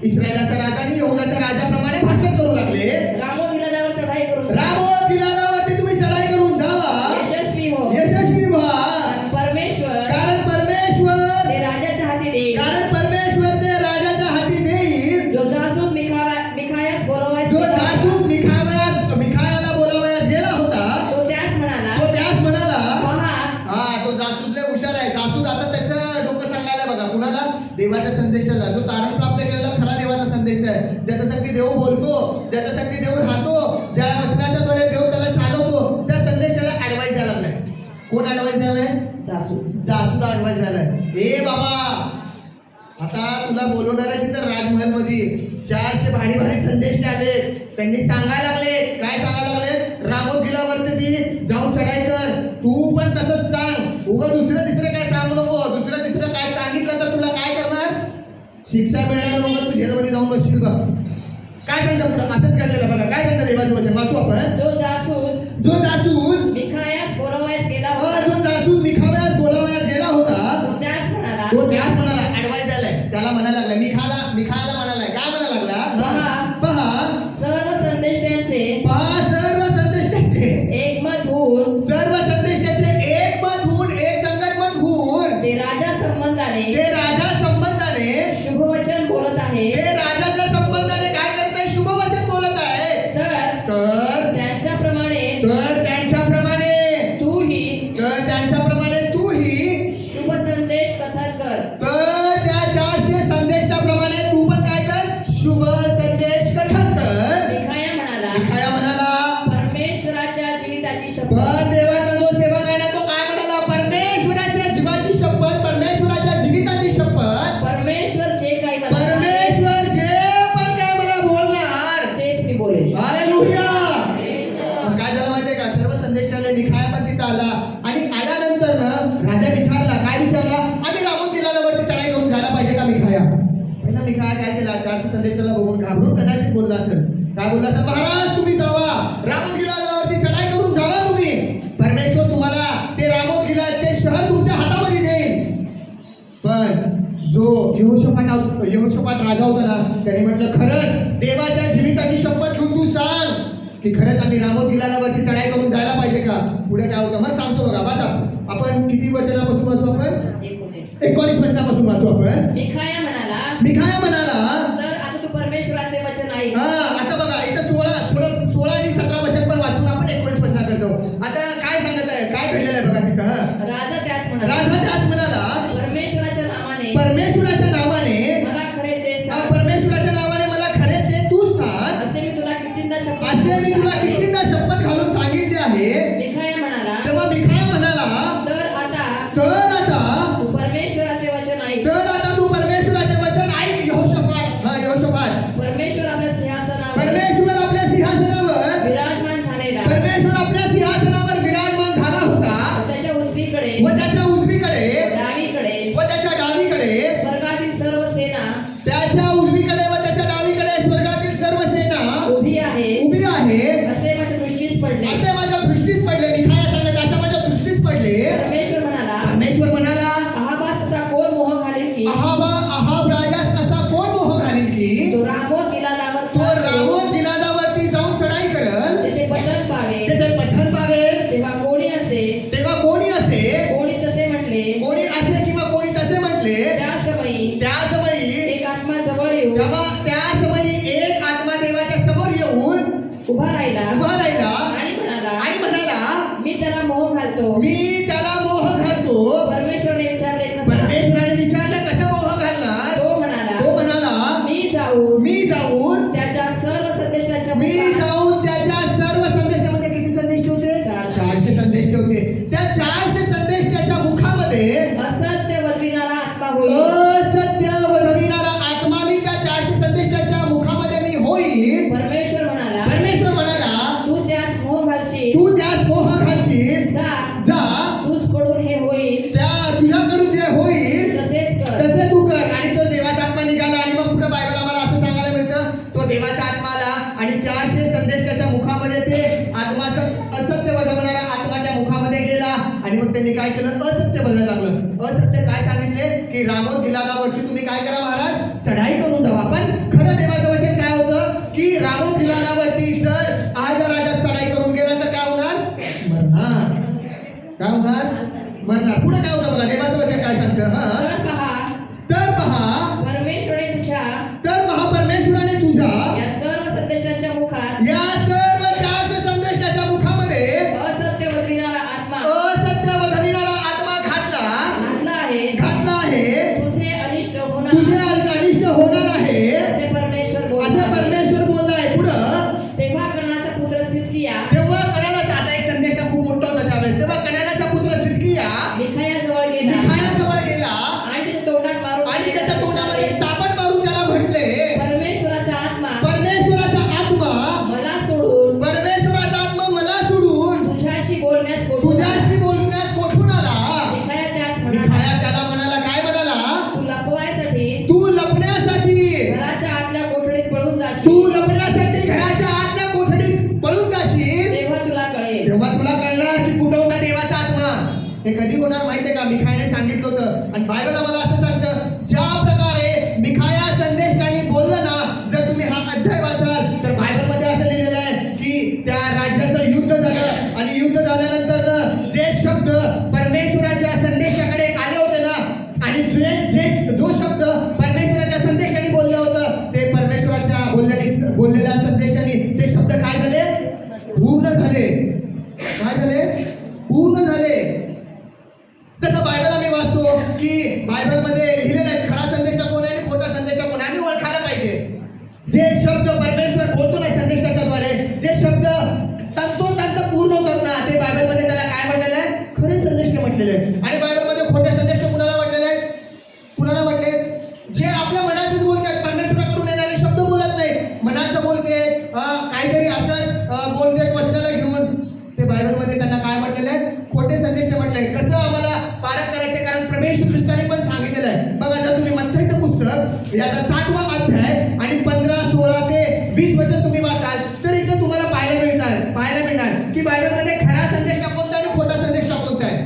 इस्रायलाचा राजा आणि यहूदाच्या राजाप्रमाणे भाषण करू लागले. रामोत गिलादावर चढाई करून रामोत गिलादावरती तुम्ही चढाई करून जावा. यशस्वी व्हा. कारण परमेश्वर ते राजाच्या हाती देईल. ते राजाच्या हाती देईल. जो जासूस मिखायास बोलवायस जो जासूस मिखायाला बोलावयास गेला होता, तो त्यास म्हणाला, पहा. तो जासूस लय हुशार आहे. जासूस आता त्याचं डोकं सांगायला बघा. कुणाला? देवाच्या संदेशाला. जो तारण प्राप्त केलेला खरा देवाचा संदेश आहे. ज्याच्यासाठी देव बोलतो, ज्याच्यासाठी देव राहतो, ज्या वचनाच्या द्वारे देव त्याला चालवतो, त्या संदेशाला ऍडवाइस द्यायला लागलाय. कोण ऍडवाइस द्यायलाय? जासूस ऍडवाइस द्यायलाय. हे बाबा, आता तुला बोलवणार आहे तिथं राजमहल मध्ये 400 भारी संदेश आले. त्यांनी सांगायला लागले. काय सांगायला लागले? रामोत गिलावरती जाऊन चढाई कर. तू पण तसंच सांग. उगा दुसरं तिसरं काय सांगू नको. दुसरं तिसरं काय सांगितलं तर तुला काय करणार? शिक्षा मिळणार. नको तू जेलमध्ये जाऊन बसशील बघ. काय सांगतं पुढं? असंच घडलेलं बघा. काय सांगतं देवाचं वचन? वाचू आपण. जो जासूस मिखायास बोलवायस गेला होता, तो त्यास म्हणाला, ऍडवाइस द्यायलाय. त्याला म्हणायला लागला. मिखायाला म्हणालाय. काय म्हणायला लागला? पहा. पहा. सर्व संदेश पण देवाचा जो सेवक आहे ना तो काय म्हणाला? परमेश्वराच्या जीवाची शपथ, परमेश्वराच्या जीविताची शपथ, परमेश्वर जे काही मला परमेश्वर जे पण काय मला बोलणार तेच मी बोलेन. हालेलुया. काय झालं माहितीये का? सर्व संदेशाला मिखाया पण तिथं आला आणि आल्यानंतर ना राजा विचारला, काय विचारला? आम्ही रामोत गिलादावरती चढाई करून जायला पाहिजे का मिखाया? पहिला मिखाया काय केला? 400 संदेशाला बघून घाबरून कदाचित बोलला असेल. काय बोलला असेल? महाराज तुम्ही जावा, रामोत गिलादावरती चढाई करून जावा तुम्ही. परमेश्वर तुम्हाला ते रामोत गिलाद ते शहर तुमच्या हातामध्ये देईल. पण जो यहोशोपाट राजा होता ना त्याने म्हटलं, खरंच देवाच्या जीविताची शपथ घेऊन तू सांग की खरंच आम्ही रामोत गिलादावरती चढाई करून जायला पाहिजे का? पुढे काय होतं मग सांगतो बघा. वाचा आपण किती वचनापासून वाचू? आपण 19 वचनापासून वाचू. आपण मिखाया म्हणाला, मिखाया म्हणाला, तर आता तू परमेश्वराचे वचन ऐक. हा आता बघा इथं 16 आणि 17 वचन पण वाचून आपण 19 वचनाकडे जाऊ. आता काय सांगत आहे, काय घडलेलं आहे बघा तिथं. राजा त्यास म्हणाला, राजा त्याच म्हणाला, परमेश्वराच्या नावाने परमेश्वराच्या नावाने मला खरे ते सांग. परमेश्वराच्या नावाने मला खरे ते तू सांग. असे मी तुला कितींदा शपथ असे मी तुला कितीदा शपथ घालून सांगितले आहे. मिखाया म्हणाला, तेव्हा मिखाया म्हणाला, तर आता तर आता तू परमेश्वराचे वचन ऐक. तर आता तू परमेश्वराचे वचन ऐक. यहोशोपाट, हा यहोशोपाट, परमेश्वर आपल्या सिंहासनावर परमेश्वर आपल्या सिंहासनावर विराजमान झालेला परमेश्वर आपल्या सिंहासनावर विराजमान झाला होता त्याच्या उजवीकडे व त्याच्या उजवीकडे डावीकडे व त्याच्या डावीकडे, स्वर्गातील सर्व सेना त्याच्या उजवीकडे व त्याच्या डावीकडे स्वर्गातील सर्व सेना उभी आहे उभी आहे. असे माझ्या दृष्टीस पडले. असे माझ्या दृष्टीस पडले. मिखाया सांगत अशा माझ्या दृष्टीस पडले. परमेश्वर म्हणाला, परमेश्वर म्हणाला, अहाबास असा कोण मोह घालील की अहाब राजास असा कोण मोह घालील की तो रामोत गिलादावर तो रामोत गिलादावरती जाऊन चढाई करल, तेथे पतन पावे. तिथे पठण पावेल. तेव्हा कोणी असे तेव्हा कोणी असे, कोणी तसे म्हटले, कोणी असे किंवा कोणी तसे म्हटले, त्या समयी त्या समयी एक आत्मा जवळ येऊन तेव्हा त्या समयी एक आत्मा देवाच्या समोर येऊन उभा राहिला उभा राहिला आणि म्हणाला, आणि म्हणाला, मी त्याला मोह घालतो. मी त्याला मोह घालतो. परमेश्वराने विचारले कसा? परमेश्वराने विचारलं कसं मोह घालणार? तो म्हणाला, तो म्हणाला, मी जाऊन त्याच्या सर्व संदेशाच्या मी जाऊन त्याच्या सर्व संदेशामध्ये किती संदेश होते? 400 संदेश होते. त्या 400 संदेश त्याच्या मुखामध्ये असत्य वल्विणारा आत्मा होईल. असत्य वधविणारा आत्मा मी त्या 400 संदेशाच्या मुखामध्ये मी होईल. परमेश्वर म्हणाला तू त्यास मोह घालशील. तू त्यास मोह घालशील. जा तुझकडून हे होईल त्या तुझ्याकडून जे होईल तसेच कर. तसे तू कर. आणि तो देवाचा आत्मा निघाला. आणि मग पुढे बायबल आम्हाला असं सांगायला मिळतं, तो देवाचा आत्मा आला आणि 400 संदेश त्याच्या मुखामध्ये ते आत्माचं असत्य वधवणारा आत्मा त्या मुखामध्ये गेला. आणि मग त्यांनी काय केलं? असत्य बोलायला लागलं. असत्य काय सांगितले की रामोत गिलादावरती तुम्ही काय करा महाराज? चढाई करून जावा. पण खरं देवाचं वचन काय होतं की रामोत गिलादावरती जर आहाजा राजा चढाई करून गेला तर काय होणार? मरणार. काय होणार? मरणार. पुढे काय होतं बघा, देवाचं वचन काय सांगतं? तर पहा परमेश्वराने तुझ्या या सर्व संदेशाच्या मुखात या सर्व 400 संदेश त्याच्या मुखामध्ये असत्य वल्विणारा आत्मा असत्य वधविणारा आत्मा घातला आहे. तुझे अनिष्ट होणार तुझे अनिष्ट होणार आहे असे परमेश्वर असं बोलला. परमेश्वर बोललाय. पुढं तेव्हा कणाचा पुत्र सिदकिया तेव्हा कणानाचा, आता एक संदेश खूप मोठा होता त्यावेळेस, तेव्हा कणानाचा पुत्र सिदकिया मिखायाजवळ गेला मिखायाजवळ गेला आणि त्याच्या तोंडात मारून आणि त्याच्या तोंडामध्ये चापट मारून त्याला म्हटले, परमेश्वराचा आत्मा परमेश्वराचा आत्मा मला सोडून मला सोडून तुझ्याशी बोलण्यास कोठून आला? मिखाया त्यास म्हणाला, मिखाया त्याला म्हणाला, काय म्हणाला? तू लपवायसाठी तू लपण्यासाठी घराच्या आतल्या कोठडीत पळून जाशील. घराच्या आतल्या कोठडीत पळून जाशील. तेव्हा तुला कळेल. तेव्हा तुला कळणार की कुठं होता देवाचा आत्मा. हे कधी होणार माहितीये का? मिखायाने सांगितलं होतं. आणि बायबल आम्हाला असं सांगतं, ज्या प्रकारे मिखाया संदेश त्यांनी बोललं ना, जर तुम्ही हा अध्याय वाचाल तर बायबलमध्ये असं लिहिलेलं आहे की त्या राज्याचं युद्ध झालं आणि युद्ध झाल्यानंतर जे शब्द परमेश्वराच्या संदेशाकडे आले होते ना, आणि जो शब्द परमेश्वराच्या संदेशाने बोललं होतं ते परमेश्वराच्या बोललेल्या संदेशाने ते शब्द काय झाले? पूर्ण झाले. काय झाले? पूर्ण झाले. जसं बायबल आम्ही वाचतो की बायबलमध्ये लिहिलेलं आहे खरा संदेश कोण आहे आणि खोटा संदेश कोण आहे. आम्ही ओळखायला पाहिजे. जे शब्द परमेश्वर बोलतो ना संदेशाच्या द्वारे, जे शब्द तंतोतंत पूर्ण होतात ना, ते बायबल असंच बोलते वचनाला घेऊन, ते बायबलमध्ये त्यांना काय म्हटलेलं आहे? खोटे संदेश म्हटलंय. कसं आम्हाला पारख करायचं? कारण प्रभू येशू ख्रिस्ताने पण सांगितलेलं आहे. बघा, जर तुम्ही मत्थीचं पुस्तक याचा 7वा अध्याय आणि 15, 16 ते 20 वचन तुम्ही वाचाल तर इथे तुम्हाला पाहायला मिळणार की बायबलमध्ये खरा संदेश कोणता आणि खोटा संदेश कोणता आहे.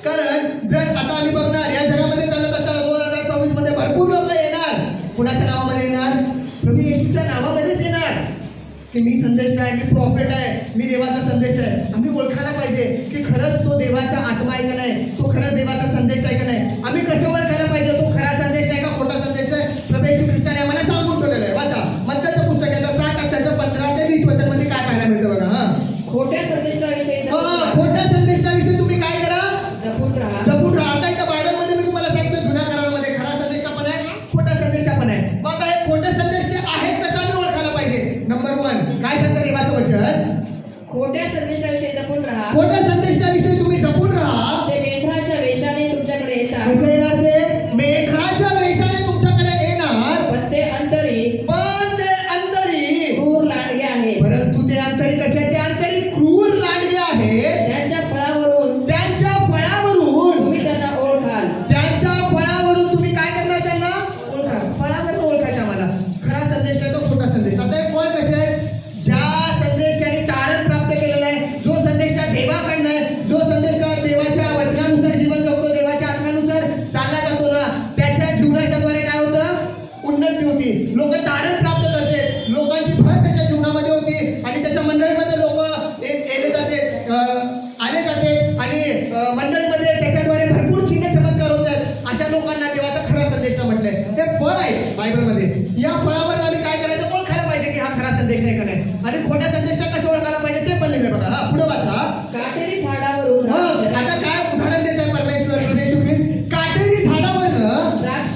कारण जर आता आम्ही बघणार या जगामध्ये चालत असताना 2026 मध्ये भरपूर लोक येणार. कुणाच्या नावामध्ये येणार? प्रभू येशूच्या नावामध्येच येणार की मी संदेश आहे, मी प्रॉफिट आहे, मी देवाचा संदेश आहे. आम्ही ओळखायला पाहिजे की खरंच तो देवाचा आत्मा आहे का नाही, तो खरंच देवाचा संदेश आहे का नाही. आम्ही कसं ओळखायला पाहिजे तो खरा संदेश आहे का खोटा संदेश आहे? प्रभू येशू ख्रिस्ताने आम्हाला सांगून ठेवलेलं आहे. वाचा मत्थीचं पुस्तक याचा 7 अध्यायाचं 15 ते 20 वचन मध्ये काय पाहायला मिळतं बघा. खोट्या संदेशाविषयी खोट्या संदेशाविषयी तुम्ही काय करा? जपून राहा. आता इथं बायबलमध्ये मी तुम्हाला सांगितलं जुन्या करारामध्ये खरा संदेश पण आहे, खोटा संदेश पण आहे. मग आता हे खोटे संदेश ते आहेत कसं आम्ही ओळखायला पाहिजे? नंबर 1 काय सांगतं देवाचं वचन? खोट्या संदेशाविषयी जपून राहा. खोट्या संदेशाविषयी तुम्ही जपून राहा. ते मेंढराच्या वेशाने तुमच्याकडे येतात. कसं येणार? ते मेघाच्या वेशाने तुमच्याकडे येणार, पण ते अंतरी क्रूर लांडगे आहे. परंतु ते अंतरी कसे? ते अंतरी क्रूर लांडगे आहे. त्यांच्या फळावरून तुम्ही त्यांना ओळखाल. त्यांच्या फळावरून तुम्ही काय करणार? त्यांना ओळखा. फळावरून ओळखायचं आम्हाला. खरा संदेश काय, तो खोटा संदेश. आता हे फळ कसे आहे? ज्या संदेश त्याने तारण प्राप्त केलेला आहे, जो संदेश त्या देवाकडनं आहे, जो संदेश त्या देवाच्या वचनानुसार जीवन जगतो, देवाच्या आत्म्यानुसार चालला जातो ना, त्याच्या जीवनाच्या द्वारे काय होतं? उन्नती होती. लोक तारण प्राप्त करते, लोकांची भर त्याच्या जीवनामध्ये होती आणि त्याच्या मंडळीमध्ये लोक आले जाते आणि मंडळीमध्ये त्याच्याद्वारे भरपूर चिन्ह चमत्कार होतात. अशा लोकांना देवाचा खरा संदेश म्हटलंय. हे फळ आहे बायबलमध्ये. या फळावर आम्ही काय करायचं? ओळखायला पाहिजे की हा खरा संदेश नाही का नाही. आणि खोट्या संदेशला कसं ओळखायला पाहिजे ते पण लिहिलं बघा. पुढे वाचा. काटेरी झाडावरून आता काय उदाहरण देत आहे परमेश्वर येशू ख्रिस्त? काटेरी झाडावरनं द्राक्ष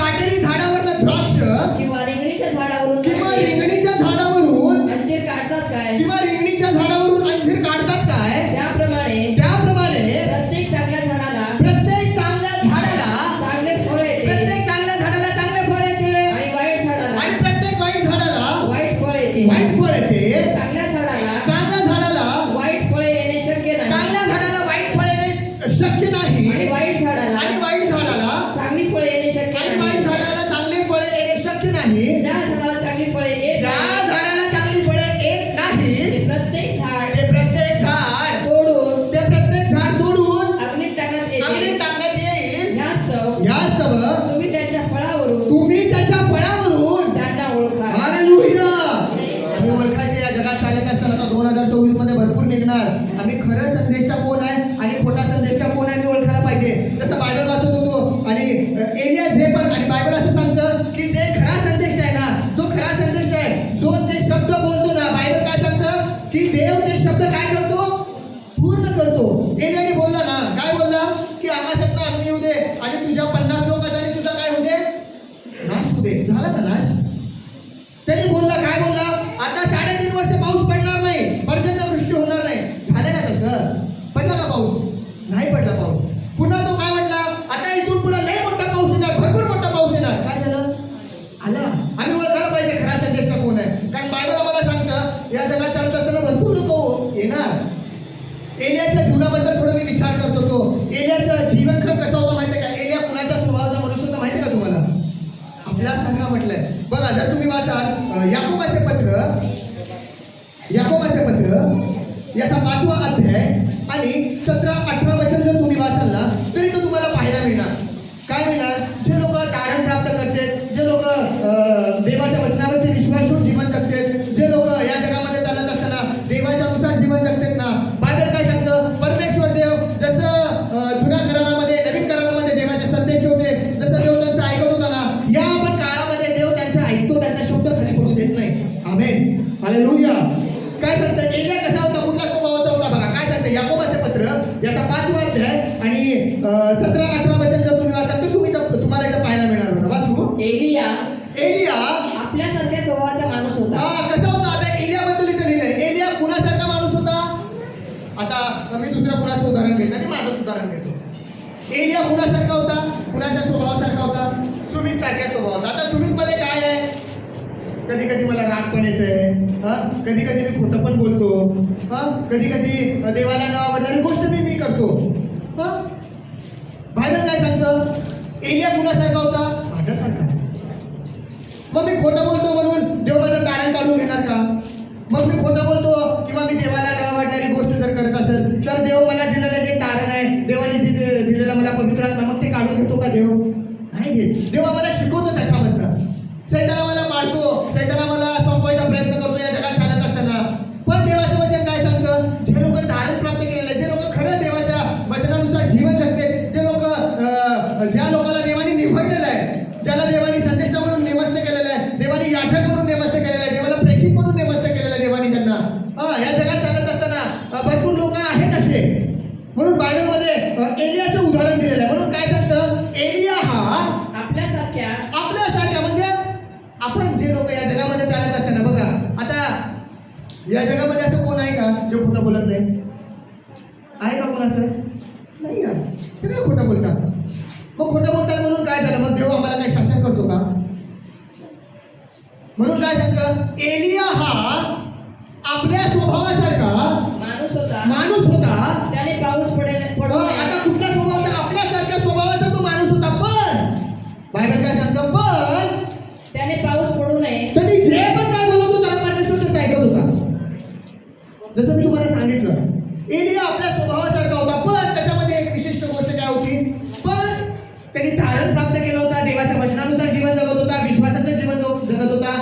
काटेरी झाडावरनं द्राक्ष किंवा रिंगणीच्या झाडावरून रिंगणीच्या झाडावरून अंजीर काढतात काय? रिंगणीच्या झाडावरून अंजीर काढतात काय? त्याप्रमाणे प्रत्येक चांगल्या झाडाला चांगले फळ येते प्रत्येक चांगल्या झाडाला चांगले फळ येते आणि वाईट झाडाला आणि प्रत्येक वाईट झाडाला वाईट फळ येते. वाईट फळ येते. चांगल्या झाडाला वाईट फळ येणे शक्य नाही. आणि वाईट झाडाला चांगली फळे येणे शक्य आणि नाही. वाईट झाडाला चांगली फळे येणे शक्य नाही. ज्या झाडाला चांगली फळे येत ज्या नाही, झाडाला चांगली फळे येत नाही ते प्रत्येक झाड ते प्रत्येक झाड तोडून अग्नीत टाकण्यात अग्नीत येते. टाकण्यात येईल. यास्तव तुम्ही त्याच्या फळावरून त्यांना ओळखा. हालेलुया. आम्ही ओळखायचे. या जगात चालत असताना आता 2024 मध्ये भरपूर निघणार. आम्ही खरं संदेशचा कोण आहे आणि खोटा संदेशचा कोण आहे आम्ही ओळखायला पाहिजे. जसं बायबल वाचत होतो आणि एलिया जे पण आणि बायबल असं सांगतं की जे खरा संदेश आहे ना, जो खरा संदेश आहे, जो ते शब्द बोलतो ना, बायबल काय सांगतं की देव ते शब्द काय करतो? पूर्ण करतो. एलियाने बोलला ना, काय बोलला की आकाशातनं अग्नी येऊ दे आणि तुझ्या 50 लोकांचा आणि तुझा काय होऊ दे? नाश होऊ दे. झाला ना नाश? त्यांनी बोलला, काय बोलला? आता 3.5 वर्ष पाऊस पडणार नाही, पर्जन्य वृष्टी होणार नाही. झालं ना तसं? पडला का पाऊस? नाही पडला पाऊस. पुन्हा तो काय म्हटला? आता इथून पुढे लय मोठा पाऊस येणार, भरपूर मोठा पाऊस येणार. काय झालं? आला. आम्ही ओळखायला पाहिजे खरा संदेशचा कोण आहे. कारण बायबल आम्हाला सांगतं या जगात चालत असताना भरपूर लोक येणार. एलियाच्या जीवनाबद्दल थोडं मी विचार करत होतो. एलियाचं जीवनक्रम कसं होतं माहिती आहे का? एलिया कुणाच्या स्वभावाचा मनुष्य होता माहिती आहे का तुम्हाला? आपल्याला सांगा म्हटलंय. बघा, जर तुम्ही वाचाल याकोबाचे पत्र याचा 5वा अध्याय आणि 17-18 वचन जर तुम्ही वाचाल ना तरी तो तुम्हाला पाहायला मिळणार. काय मिळणार? जे लोक तारण प्राप्त करतात, जे लोक देवाच्या वचनावरती विश्वास ठेवून जीवन जगतात, जे लोक या जगामध्ये चालत असताना देवाच्या अनुसार जीवन जगतात ना, बायबल काय सांगतं? परमेश्वर देव जसं जुन्या करारामध्ये नवीन करारामध्ये देवाचे संदेश ठेवते, जसं देव त्यांचं ऐकत होता ना, या पण काळामध्ये देव त्यांचं ऐकतो, त्यांचा शब्द खाली पडू देत नाही. आमेन. हालेलुया. काय सांगतं? एलिया कसा होता? कुठल्या स्वभावाचा होता? बघा काय सांगतं याकोबाचे पत्र याचा 5वा अध्याय आणि 17-18 वचन जर तुम्ही वाचाल तर तुम्हाला इथं पाहायला मिळणार होतं. वाचू. एलिया आपल्यासारख्या स्वभावाचा माणूस होता. कसा होता? आता एलियाबद्दल इथं लिहिलंय. एलिया कुणासारखा माणूस होता? आता मी दुसऱ्या कुणाचं उदाहरण घेतो आणि माझंच उदाहरण घेतो. एलिया कुणासारखा होता? कुणाच्या स्वभावासारखा होता? सुमित सारख्या स्वभावाचा. आता सुमित मध्ये काय आहे? कधी कधी मला राग पण येतंय, कधी कधी मी खोटं पण बोलतो, कधी कधी देवाला न आवडणारी गोष्ट मी करतो. बायबल काय सांगतं? एलिया कुणासारखा होता? माझ्यासारखा. मग मी खोटं बोलतो म्हणून देव माझं तारण काढून घेणार का? मग मी खोटं बोलतो किंवा मी देवाला न आवडणारी गोष्ट जर करत असेल तर देव मला दिलेलं जे तारण आहे, देवाने दिलेलं मला पवित्र आत्मा, मग ते काढून घेतो का देव? नाही घेत. देव आम्हाला शिकवतो त्याच्यामधनं. सैताना मला मारतो, सैताना मला संपवायचा प्रयत्न करतो या जगात चालत असताना. पण देवाचं वचन काय सांगतं? जे लोक तारण प्राप्त केलेलं आहे, जे लोक खरं देवाच्या वचनानुसार जीवन जगते, जे लोक ज्या लोकांना देवाने निवडलेलं आहे, ज्याला देवाने संदेष्टा म्हणून नेमस्त केलेलं आहे, देवाने याचक म्हणून नेमस्त केलेलं आहे, देवाला प्रेषित म्हणून नेमस्त केलेलं आहे देवाने त्यांना. या जगात चालत असताना भरपूर लोक आहेत असे. म्हणून बायबलमध्ये एलियाचं उदाहरण दिलेलं आहे. म्हणून काय सांगतं? एलिया हा आपल्यासारख्या म्हणजे आपण जे लोक या जगामध्ये चालत असताना, बघा आता या जगामध्ये असं कोण आहे का जे खोटं बोलत नाही? आहे का कोण असं? नाही आहे. सगळे खोटं बोलतात. मग खोटं बोलतात म्हणून काय झालं? मग देव आम्हाला काही शासन करतो का? म्हणून काय सांगतं? एलिया हा आपल्या स्वभावासारखा माणूस होता. त्याने पाऊस पडेल आता कुठल्या स्वभावाचा? आपल्यासारख्या स्वभावाचा तो माणूस होता. पण बायबल काय सांगतं? पण त्याने पाऊस पडू नये. त्यांनी जे पण काय बोलत होता परमेश्वर तेच ऐकत होता. जसं मी तुम्हाला सांगितलं, एलिया आपल्या स्वभावासारखा होता, पण त्याच्यामध्ये एक विशिष्ट गोष्ट काय होती? पण त्यांनी तारण प्राप्त केलं होता, देवाच्या वचनानुसार जीवन जगत होता, विश्वासाचं जीवन जगत होता.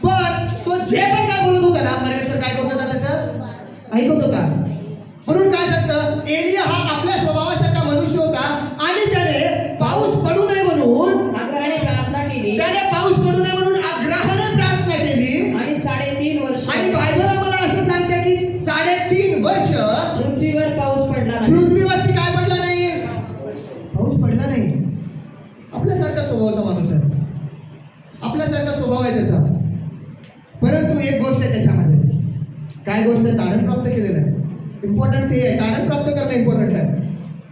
पण तो जे पण काय बोलत होता ना, परमेश्वर काय करत होता? त्याचं ऐकत होता. म्हणून काय सांगतं? एलिया हा आपल्या स्वभावासारखा मनुष्य होता आणि त्याने पाऊस पडू नये म्हणून आग्रहाने प्रार्थना केली. त्याने पाऊस पडू नये म्हणून आग्रहाने प्रार्थना केली. आणि 3.5 वर्ष आणि बायबल आम्हाला असं सांगते की 3.5 वर्ष पृथ्वीवर पाऊस पडला नाही. पृथ्वीवरती काय पडला नाही? पाऊस पडला नाही. आपल्यासारखा स्वभावाचा माणूस आहे, आपल्यासारखा स्वभाव आहे त्याचा. परंतु एक गोष्ट आहे त्याच्यामध्ये. काय गोष्ट आहे? तारण प्राप्त केलेलं आहे. इम्पॉर्टंट ते आहे, तारण प्राप्त करणं इम्पॉर्टंट आहे.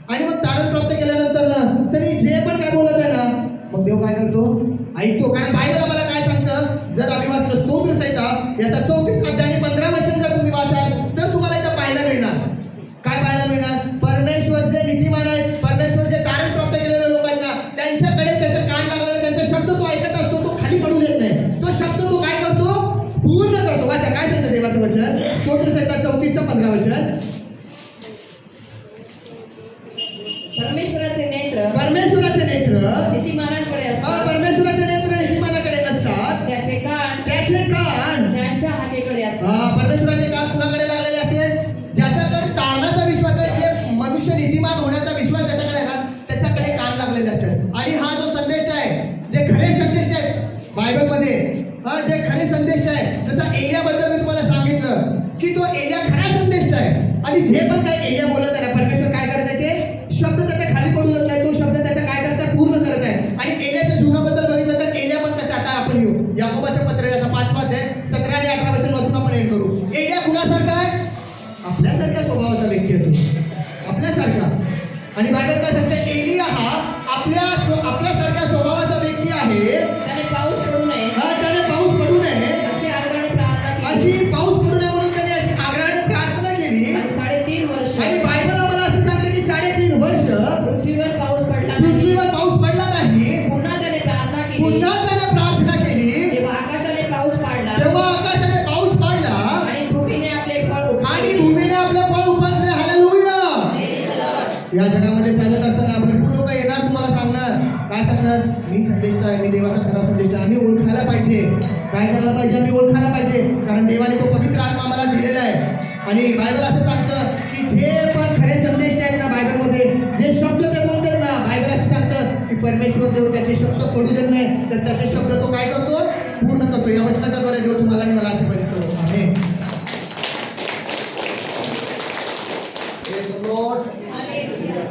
आणि मग तारण प्राप्त केल्यानंतर ना तरी जे पण काय बोलत आहे ना, मग देव काय करतो? ऐकतो. कारण बायबल आम्हाला काय सांगतं? जर आम्ही वाचलं स्तोत्र संहिता याचा 34 अध्याय आणि 15 वचन जर तुम्ही वाचाल तर तुम्हाला इथं पाहायला मिळणार. काय पाहायला मिळणार? परमेश्वर जे नीतिमान आहेत, परमेश्वर जे तारण प्राप्त केलेल्या लोकांना, त्यांच्याकडे त्याचं कान लागलेलं, त्यांचा शब्द तो ऐकत असतो, तो खाली पडू देत नाही. तो शब्द तो काय करतो? पूर्ण करतो. वाचा काय सांगतं देवाचं वचन? स्तोत्र संहिता 34चं 15 वचन. परमेश्वराचे नेत्र नीतिमानाकडे असतात. परमेश्वराचे नेत्र नीतिमानाकडे असतात. त्याचे कान त्यांच्या हाकेकडे असतात. परमेश्वराचे कान कुणाकडे लागलेले असते? ज्याच्याकडे चालण्याचा विश्वास आहे, जे मनुष्य नीतिमान होण्याचा विश्वास ज्याच्याकडे आहे ना, त्याच्याकडे कान लागलेले असतात. आणि हा जो संदेश आहे, जे खरे संदेश आहेत बायबलमध्ये, जे खरे संदेश आहे, जसं एलियाबद्दल मी तुम्हाला सांगितलं की तो एलिया खरा संदेश आहे. आणि जे पण काय एलिया बोलत आहे ना, परमेश्वर काय करत आहे? ते शब्द त्याच्या खाली पडू देत नाही. तो शब्द त्याचा काय करत आहे? पूर्ण करत आहे. आणि एलियाच्या जीवनाबद्दल बघितलं तर एलिया पण कसं, आता आपण येऊ याकोबाचं पत्र याचा 5 अध्याय 17 आणि 18 वचन वाचून आपण एंड करू. एलिया कुणासारखा आहे? आपल्यासारख्या स्वभावाचा व्यक्ती आहे, आपल्यासारखा. आणि बायबल काय सांगते? एलिया हा आपल्यासारख्या स्वभावाचा व्यक्ती आहे. त्याने पाऊस पडू नये. त्याने पाऊस पडू नये अशी आग्रहाने प्रार्थना केली. अशी पाऊस पडू नये म्हणून त्याने अशी आग्रहाने प्रार्थना केली. आणि 3.5 वर्ष आणि बायबल आम्हाला असं सांगते की 3.5 वर्ष पृथ्वीवर पाऊस पडला नाही. पृथ्वीवर पाऊस पडला नाही. पुन्हा त्याने प्रार्थना केली. पुन्हा त्याने प्रार्थना केली. तेव्हा आकाशाने पाऊस पाडला. आणि भूमीने आपले फळ उपजले. हालेलुया. या जगामध्ये चालत असताना भरपूर लोक येणार, तुम्हाला सांगणार. काय सांगणार? मी संदेश आहे, मी देवाचा खरा संदेश आहे. आम्ही ओळखायला पाहिजे. काय करायला पाहिजे? आम्ही ओळखायला पाहिजे. कारण देवाने तो पवित्र आत्मा आम्हाला दिलेला आहे. आणि बायबल असं सांगतं की जे पण खरे संदेश आहेत ना बायबलमध्ये, जे शब्द ते बोलतात ना, बायबल असं सांगतं की परमेश्वर देव त्याचे शब्द पडू देत नाही, तर त्याचे शब्द तो काय करतो? पूर्ण करतो. या वचनाच्या द्वारे देव तुम्हाला आणि मला असं बघितलं आहे. Praise the Lord.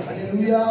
Hallelujah.